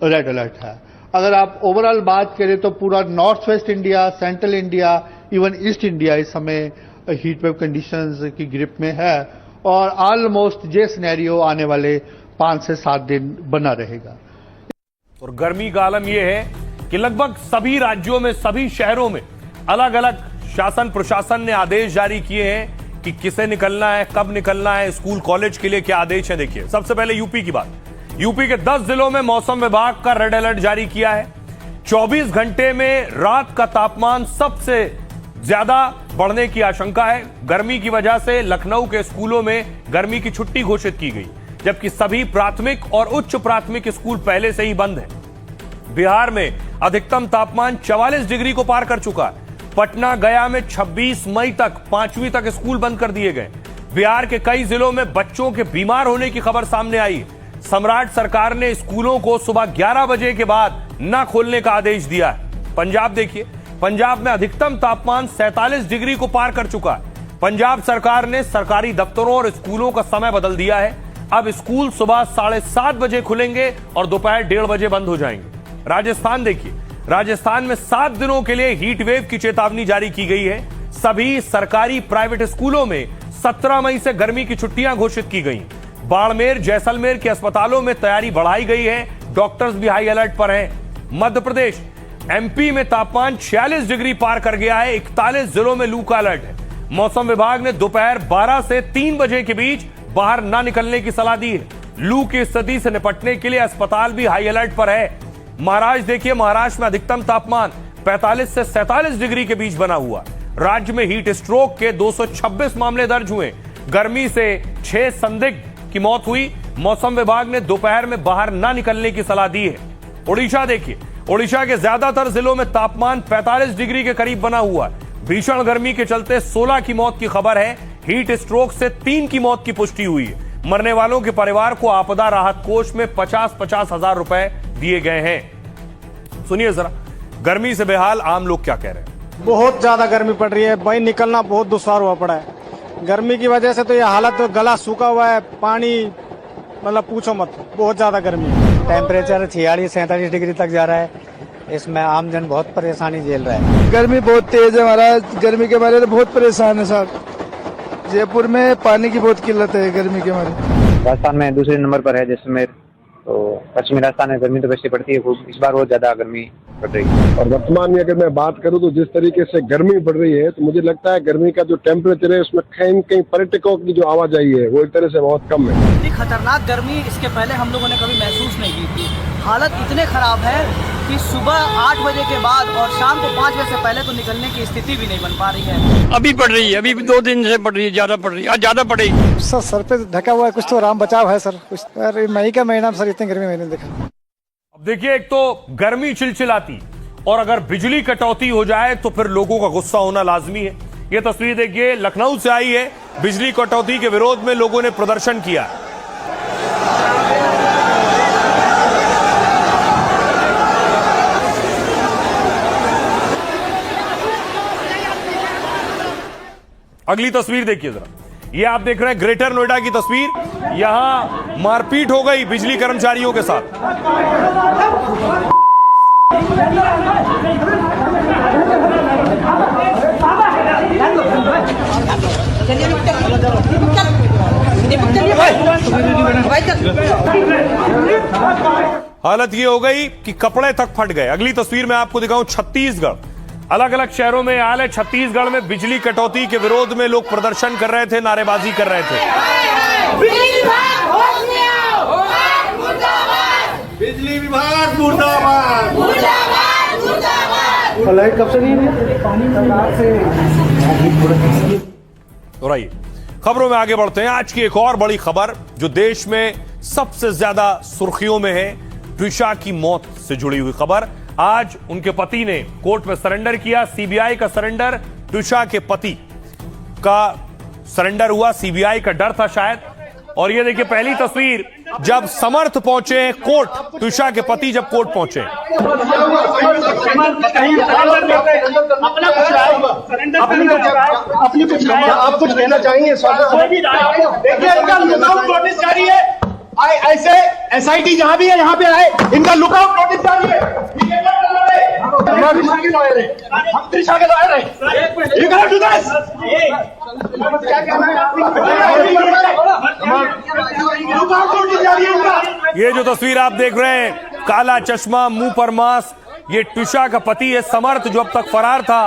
रेड अलर्ट है। अगर आप ओवरऑल बात करें तो पूरा north west India, central India, even east India इस समय हीट वेव कंडीशंस की ग्रिप में है और ऑलमोस्ट ये सिनेरियो आने वाले 5 से 7 दिन बना रहेगा। और गर्मी का आलम यह है कि लगभग सभी राज्यों में, सभी शहरों में अलग अलग शासन प्रशासन ने आदेश जारी किए हैं कि किसे निकलना है, कब निकलना है, स्कूल कॉलेज के लिए क्या आदेश है। देखिए, सबसे पहले यूपी की बात। यूपी के 10 जिलों में मौसम विभाग का रेड अलर्ट जारी किया है। 24 घंटे में रात का तापमान सबसे ज्यादा बढ़ने की आशंका है। गर्मी की वजह से लखनऊ के स्कूलों में गर्मी की छुट्टी घोषित की गई, जबकि सभी प्राथमिक और उच्च प्राथमिक स्कूल पहले से ही बंद हैं। बिहार में अधिकतम तापमान 44 डिग्री को पार कर चुका है। पटना, गया में 26 मई तक 5वीं तक स्कूल बंद कर दिए गए। बिहार के कई जिलों में बच्चों के बीमार होने की खबर सामने आई। सम्राट सरकार ने स्कूलों को सुबह 11 बजे के बाद न खोलने का आदेश दिया है। पंजाब देखिए, पंजाब में अधिकतम तापमान 47 डिग्री को पार कर चुका है। पंजाब सरकार ने सरकारी दफ्तरों और स्कूलों का समय बदल दिया है। अब स्कूल सुबह 7:30 बजे खुलेंगे और दोपहर 1:30 बजे बंद हो जाएंगे। राजस्थान देखिए, राजस्थान में 7 दिनों के लिए हीट वेव की चेतावनी जारी की गई है। सभी सरकारी प्राइवेट स्कूलों में 17 मई से गर्मी की छुट्टियां घोषित की गई। बाड़मेर, जैसलमेर के अस्पतालों में तैयारी बढ़ाई गई है। डॉक्टर्स भी हाई अलर्ट पर हैं। मध्य प्रदेश, एमपी में तापमान 46 डिग्री पार कर गया है। 41 जिलों में लू का अलर्ट है। मौसम विभाग ने दोपहर 12 से 3 बजे के बीच बाहर न निकलने की सलाह दी है। लू की स्थिति से निपटने के लिए अस्पताल भी हाई अलर्ट पर है। महाराष्ट्र देखिए, महाराष्ट्र में अधिकतम तापमान 45 से 47 डिग्री के बीच बना हुआ। राज्य में हीट स्ट्रोक के 226 मामले दर्ज हुए। गर्मी से 6 संदिग्ध की मौत हुई। मौसम विभाग ने दोपहर में बाहर न निकलने की सलाह दी है। ओडिशा देखिए, ओडिशा के ज्यादातर जिलों में तापमान 45 डिग्री के करीब बना हुआ है। भीषण गर्मी के चलते 16 की मौत की खबर है। हीट स्ट्रोक से 3 की मौत की पुष्टि हुई है। मरने वालों के परिवार को आपदा राहत कोष में 50-50 हजार रुपए दिए गए हैं। सुनिए जरा, गर्मी से बेहाल आम लोग क्या कह रहे हैं। बहुत ज्यादा गर्मी पड़ रही है भाई, निकलना बहुत दुश्वार हुआ पड़ा है। गर्मी की वजह से तो ये हालत, गला सूखा हुआ है, पानी मतलब पूछो मत, बहुत ज्यादा गर्मी है। टेम्परेचर 46-47 डिग्री तक जा रहा है। इसमें आमजन बहुत परेशानी झेल रहा है। गर्मी बहुत तेज है महाराज, गर्मी के मारे तो बहुत परेशान है साहब। जयपुर में पानी की बहुत किल्लत है गर्मी के मारे। राजस्थान में दूसरे नंबर पर है जैसलमेर, तो पश्चिमी राजस्थान में गर्मी तो वैसे पड़ती है खूब, इस बार बहुत ज्यादा गर्मी पड़ रही है। और वर्तमान में अगर मैं बात करूं तो जिस तरीके से गर्मी बढ़ रही है, तो मुझे लगता है गर्मी का जो टेम्परेचर है उसमें कहीं कहीं पर्यटकों की जो आवाजाही है वो एक तरह से बहुत कम है। इतनी खतरनाक गर्मी इसके पहले हम लोगों ने कभी महसूस नहीं की थी। हालत इतने खराब है कि सुबह 8 बजे के बाद और शाम को 5 बजे से पहले तो निकलने की स्थिति भी नहीं बन पा रही है। अभी पड़ रही है, अभी 2 दिन से पड़ रही है, ज्यादा पड़ रही है, आज ज्यादा पड़ेगी। सर पे ढका हुआ है, कुछ तो आराम बचाव है सर। कुछ मई का महीना सर, इतनी गर्मी मैंने देखा। अब देखिए, एक तो गर्मी चिलचिलाती और अगर बिजली कटौती हो जाए तो फिर लोगों का गुस्सा होना लाजमी है। यह तस्वीर देखिए, लखनऊ से आई है। बिजली कटौती के विरोध में लोगों ने प्रदर्शन किया। अगली तस्वीर देखिए जरा, ये आप देख रहे हैं ग्रेटर नोएडा की तस्वीर। यहां मारपीट हो गई बिजली कर्मचारियों के साथ। हालत ये हो गई कि कपड़े तक फट गए। अगली तस्वीर में आपको दिखाऊं छत्तीसगढ़। अलग अलग शहरों में हाल है। छत्तीसगढ़ में बिजली कटौती के विरोध में लोग प्रदर्शन कर रहे थे, नारेबाजी कर रहे थे। बिजली विभाग मुर्दाबाद, लाइट कब से नहीं है? और आइए खबरों में आगे बढ़ते हैं। आज की एक और बड़ी खबर जो देश में सबसे ज्यादा सुर्खियों में है, ट्विशा की मौत से जुड़ी हुई खबर। आज उनके पति ने कोर्ट में सरेंडर किया। सीबीआई का सरेंडर, ट्विशा के पति का सरेंडर हुआ। सीबीआई का डर था शायद। और ये देखिए पहली तस्वीर, जब समर्थ पहुंचे कोर्ट, ट्विशा के पति जब कोर्ट पहुंचे। आप कुछ कहना चाहेंगे? नोटिस जारी है, ऐसे एसआईटी जहां भी है यहाँ पे आए, इनका लुकआउट नोटिस जारी है। हम त्रिशा के लॉयर हैं। You cannot do this. क्या कहना है? लुकआउट नोटिस जारी है इनका। ये जो तस्वीर आप देख रहे हैं, काला चश्मा, मुंह पर मास्क, ये ट्विशा का पति है समर्थ, जो अब तक फरार था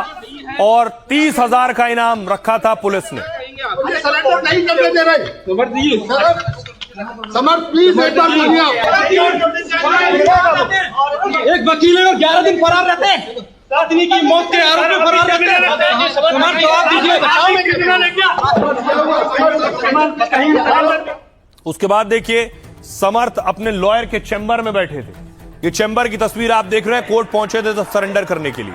और 30,000 का इनाम रखा था पुलिस ने। सरेंडर नहीं करने दे रहे समर्थ, प्लीज एक बार सुनिए। एक वकील है और 11 दिन फरार रहते हैं, आदमी की मौत के आरोप में फरार रहते हैं। समर्थ जवाब दीजिए। उसके बाद देखिए समर्थ अपने लॉयर के चैम्बर में बैठे थे। ये चैम्बर की तस्वीर आप देख रहे हैं। कोर्ट पहुंचे थे तो सरेंडर करने के लिए।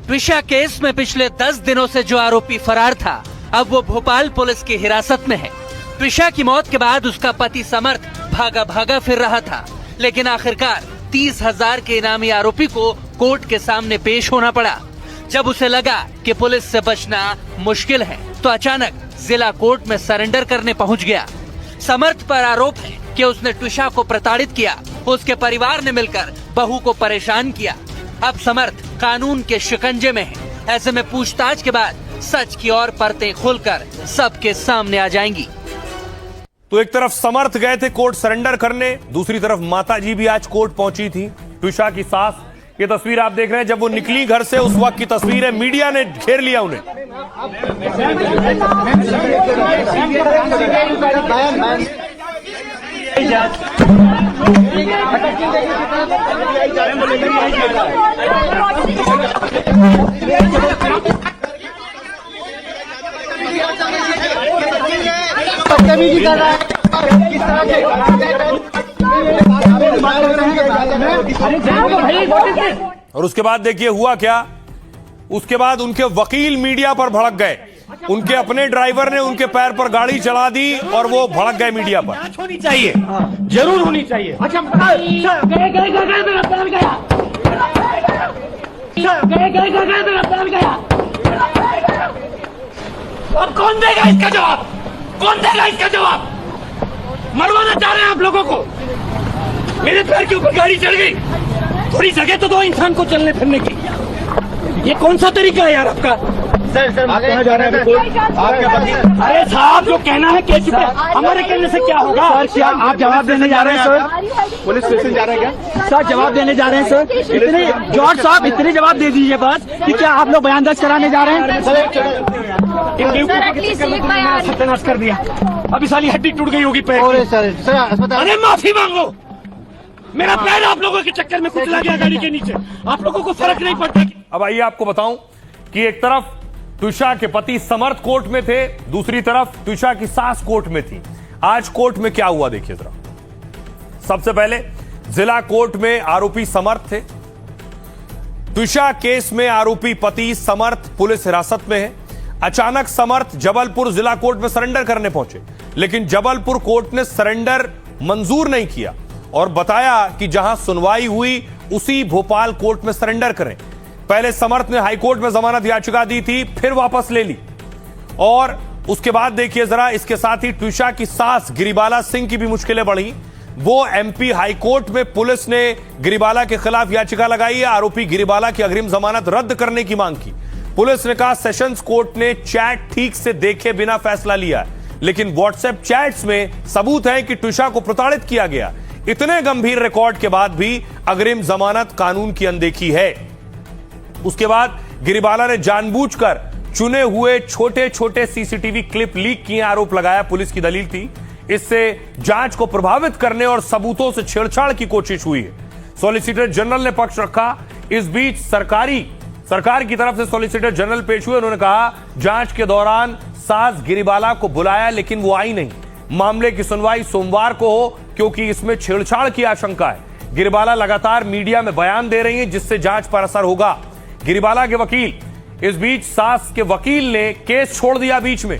ट्विशा केस में पिछले 10 दिनों से जो आरोपी फरार था, अब वो भोपाल पुलिस की हिरासत में है। ट्विशा की मौत के बाद उसका पति समर्थ भागा भागा फिर रहा था, लेकिन आखिरकार 30,000 के इनामी आरोपी को कोर्ट के सामने पेश होना पड़ा। जब उसे लगा कि पुलिस से बचना मुश्किल है, तो अचानक जिला कोर्ट में सरेंडर करने पहुंच गया। समर्थ पर आरोप है कि उसने ट्विशा को प्रताड़ित किया। उसके परिवार ने मिलकर बहू को परेशान किया। अब समर्थ कानून के शिकंजे में है। ऐसे में पूछताछ के बाद सच की और परतें खुलकर सबके सामने आ जाएंगी। तो एक तरफ समर्थ गए थे कोर्ट सरेंडर करने, दूसरी तरफ माताजी भी आज कोर्ट पहुंची थी, ट्विशा की सास। ये तस्वीर आप देख रहे हैं, जब वो निकली घर से उस वक्त की तस्वीर है। मीडिया ने घेर लिया उन्हें। बदतमीजी कर रहा है, किस तरह के और उसके बाद देखिए हुआ क्या। उसके बाद उनके वकील मीडिया पर भड़क गए। उनके अपने ड्राइवर ने उनके पैर पर गाड़ी चला दी और वो भड़क गए मीडिया पर। होनी चाहिए, जरूर होनी चाहिए। अच्छा अब कौन देगा इसका जवाब? कौन देगा इसका जवाब? मरवाना चाह रहे हैं आप लोगों को। मेरे पैर के ऊपर गाड़ी चढ़ गई, थोड़ी जगह तो दो इंसान को चलने फिरने की। ये कौन सा तरीका है यार आपका? सर कहाँ जा रहे हैं? अरे साहब, जो कहना है कैसे, हमारे कहने से क्या होगा? सर आप जवाब देने जा रहे हैं सर? पुलिस स्टेशन जा रहे हैं क्या सर? जवाब देने जा रहे हैं सर? इतने जॉर्ज साहब, इतने जवाब दे दीजिए बस कि क्या आप लोग बयान दर्ज कराने जा रहे हैं? सत्यानाश कर दिया, अभी साली हड्डी टूट गई होगी पैर की। अरे माफी मांगो, मेरा पैर आप लोगों के चक्कर में कुचला गया गाड़ी के नीचे। आप लोगों को फर्क नहीं पड़ता। अब आइए आपको बताऊं कि एक तरफ ट्विशा के पति समर्थ कोर्ट में थे, दूसरी तरफ ट्विशा की सास कोर्ट में थी। आज कोर्ट में क्या हुआ देखिए जरा। सबसे पहले जिला कोर्ट में आरोपी समर्थ थे। ट्विशा केस में आरोपी पति समर्थ पुलिस हिरासत में है। अचानक समर्थ जबलपुर जिला कोर्ट में सरेंडर करने पहुंचे, लेकिन जबलपुर कोर्ट ने सरेंडर मंजूर नहीं किया और बताया कि जहां सुनवाई हुई उसी भोपाल कोर्ट में सरेंडर करें। पहले समर्थ ने हाईकोर्ट में जमानत याचिका दी थी, फिर वापस ले ली। और उसके बाद देखिए जरा, इसके साथ ही ट्विशा की सास गिरिबाला सिंह की भी मुश्किलें बढ़ी। वो एमपी हाईकोर्ट में पुलिस ने गिरिबाला के खिलाफ याचिका लगाई है। आरोपी गिरिबाला की अग्रिम जमानत रद्द करने की मांग की। पुलिस ने कहा सेशंस कोर्ट ने चैट ठीक से देखे बिना फैसला लिया, लेकिन व्हाट्सएप चैट्स में सबूत है कि ट्विशा को प्रताड़ित किया गया। इतने गंभीर रिकॉर्ड के बाद भी अग्रिम जमानत कानून की अनदेखी है। उसके बाद गिरिबाला ने जानबूझकर चुने हुए छोटे छोटे सीसीटीवी क्लिप लीक किए आरोप लगाया। पुलिस की दलील थी इससे जांच को प्रभावित करने और सबूतों से छेड़छाड़ की कोशिश हुई है। सॉलिसिटर जनरल ने पक्ष रखा। इस बीच सरकार की तरफ से सॉलिसिटर जनरल पेश हुए। उन्होंने कहा जांच के दौरान सास गिरिबाला को बुलाया, लेकिन वो आई नहीं। मामले की सुनवाई सोमवार को हो, क्योंकि इसमें छेड़छाड़ की आशंका है। गिरिबाला लगातार मीडिया में बयान दे रही हैं, जिससे जांच पर असर होगा। गिरिबाला के वकील, इस बीच सास के वकील ने केस छोड़ दिया बीच में।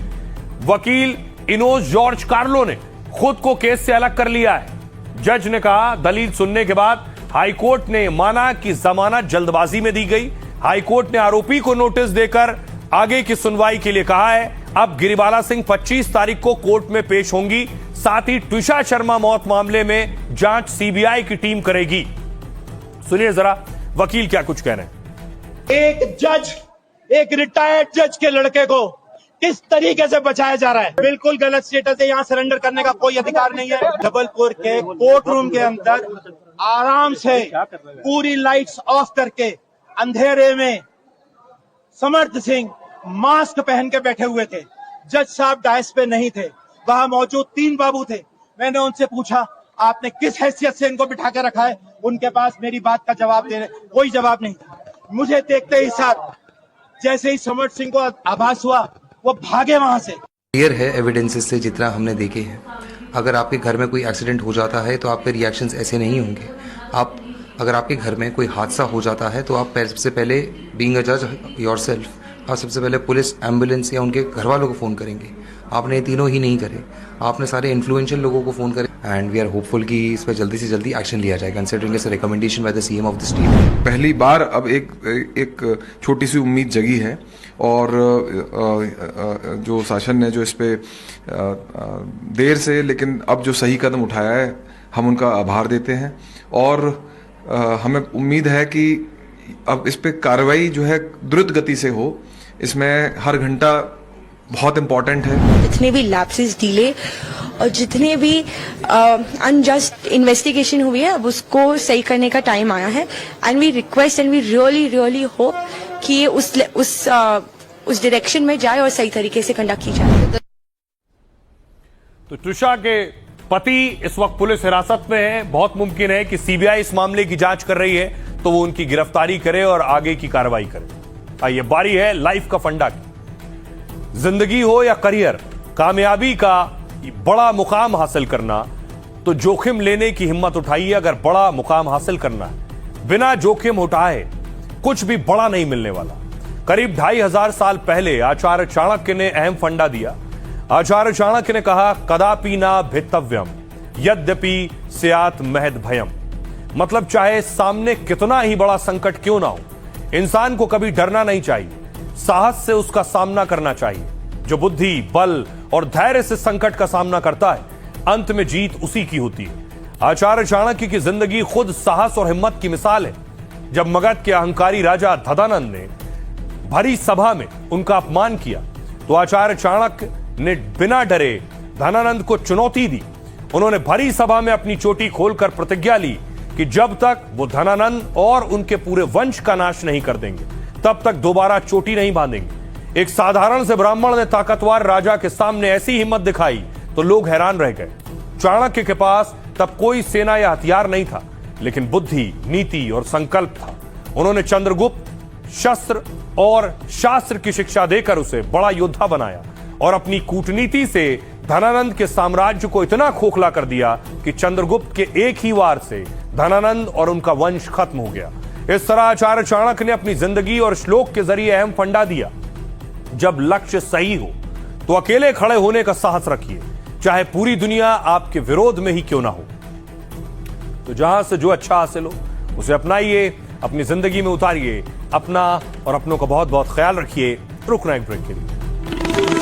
वकील इनोस जॉर्ज कार्लो ने खुद को केस से अलग कर लिया है। जज ने कहा दलील सुनने के बाद हाईकोर्ट ने माना कि जमानत जल्दबाजी में दी गई। हाईकोर्ट ने आरोपी को नोटिस देकर आगे की सुनवाई के लिए कहा है। अब गिरिबाला सिंह 25 तारीख को कोर्ट में पेश होंगी। साथ ही ट्विशा शर्मा मौत मामले में जांच सीबीआई की टीम करेगी। सुनिए जरा वकील क्या कुछ कह रहे हैं। एक जज, एक रिटायर्ड जज के लड़के को किस तरीके से बचाया जा रहा है। बिल्कुल गलत स्टेटस है, यहाँ सरेंडर करने का कोई अधिकार नहीं है। जबलपुर के कोर्ट रूम के अंदर आराम से पूरी लाइट्स ऑफ करके अंधेरे में समर्थ सिंह मास्क पहन के बैठे हुए थे। जज साहब डायस पे नहीं थे, वहां मौजूद 3 बाबू थे। मैंने उनसे पूछा आपने किस हैसियत से इनको बिठा के रखा है। उनके पास मेरी बात का जवाब देने कोई जवाब नहीं था। मुझे देखते ही साथ जैसे ही समर्थ सिंह को आभास हुआ वो भागे वहां से। क्लियर है एविडेंसेस से जितना हमने देखे हैं, अगर आपके घर में कोई एक्सीडेंट हो जाता है तो आपके रिएक्शंस ऐसे नहीं होंगे। अगर आपके घर में कोई हादसा हो जाता है तो आप सबसे पहले बीइंग अ जज योरसेल्फ, आप सबसे पहले पुलिस, एम्बुलेंस या उनके घर वालों को फ़ोन करेंगे। आपने ये तीनों ही नहीं करे, आपने सारे इन्फ्लुएंशियल लोगों को फ़ोन करे। एंड वी आर होपफुल कि इस पर जल्दी से जल्दी एक्शन लिया जाए, considering it's a recommendation by the CM of the state. पहली बार अब एक छोटी सी उम्मीद जगी है और जो शासन ने जो इस पे देर से लेकिन अब जो सही कदम उठाया है, हम उनका आभार देते हैं और हमें उम्मीद है कि अब इस पे कार्रवाई जो है द्रुत गति से हो। इसमें हर घंटा बहुत इम्पोर्टेंट है। जितने भी लैप्सेस, डिले और जितने भी अनजस्ट इन्वेस्टिगेशन हुई है, अब उसको सही करने का टाइम आया है। And we request and we really hope कि ये उस डायरेक्शन में जाए और सही तरीके से कंडक्ट की जाए। तो ट्रिशा के पति इस वक्त पुलिस हिरासत में है। बहुत मुमकिन है कि सीबीआई इस मामले की जांच कर रही है तो वो उनकी गिरफ्तारी करे और आगे की कार्रवाई करे। आइए, बारी है लाइफ का फंडा की। जिंदगी हो या करियर, कामयाबी का बड़ा मुकाम हासिल करना, तो जोखिम लेने की हिम्मत उठाइए। अगर बड़ा मुकाम हासिल करना है, बिना जोखिम उठाए कुछ भी बड़ा नहीं मिलने वाला। करीब 2500 साल पहले आचार्य चाणक्य ने अहम फंडा दिया। आचार्य चाणक्य ने कहा, कदापि न भितव्यम यद्यपि स्यात् महद भयम। मतलब चाहे सामने कितना ही बड़ा संकट क्यों ना हो, इंसान को कभी डरना नहीं चाहिए, साहस से उसका सामना करना चाहिए। जो बुद्धि, बल और धैर्य से संकट का सामना करता है, अंत में जीत उसी की होती है। आचार्य चाणक्य की जिंदगी खुद साहस और हिम्मत की मिसाल है। जब मगध के अहंकारी राजा धनानंद ने भरी सभा में उनका अपमान किया तो आचार्य चाणक्य ने बिना डरे धनानंद को चुनौती दी। उन्होंने भरी सभा में अपनी चोटी खोलकर प्रतिज्ञा ली कि जब तक वो धनानंद और उनके पूरे वंश का नाश नहीं कर देंगे, तब तक दोबारा चोटी नहीं बांधेंगे। एक साधारण से ब्राह्मण ने ताकतवर राजा के सामने ऐसी हिम्मत दिखाई तो लोग हैरान रह गए। चाणक्य के पास तब कोई सेना या हथियार नहीं था, लेकिन बुद्धि, नीति और संकल्प था। उन्होंने चंद्रगुप्त शस्त्र और शास्त्र की शिक्षा देकर उसे बड़ा योद्धा बनाया और अपनी कूटनीति से धनानंद के साम्राज्य को इतना खोखला कर दिया कि चंद्रगुप्त के एक ही वार से धनानंद और उनका वंश खत्म हो गया। इस तरह आचार्य चाणक्य ने अपनी जिंदगी और श्लोक के जरिए अहम फंडा दिया, जब लक्ष्य सही हो तो अकेले खड़े होने का साहस रखिए, चाहे पूरी दुनिया आपके विरोध में ही क्यों ना हो। तो जहां से जो अच्छा हासिल हो उसे अपनाइए, अपनी जिंदगी में उतारिए। अपना और अपनों का बहुत बहुत ख्याल रखिए। रुकना एक ब्रेक के लिए।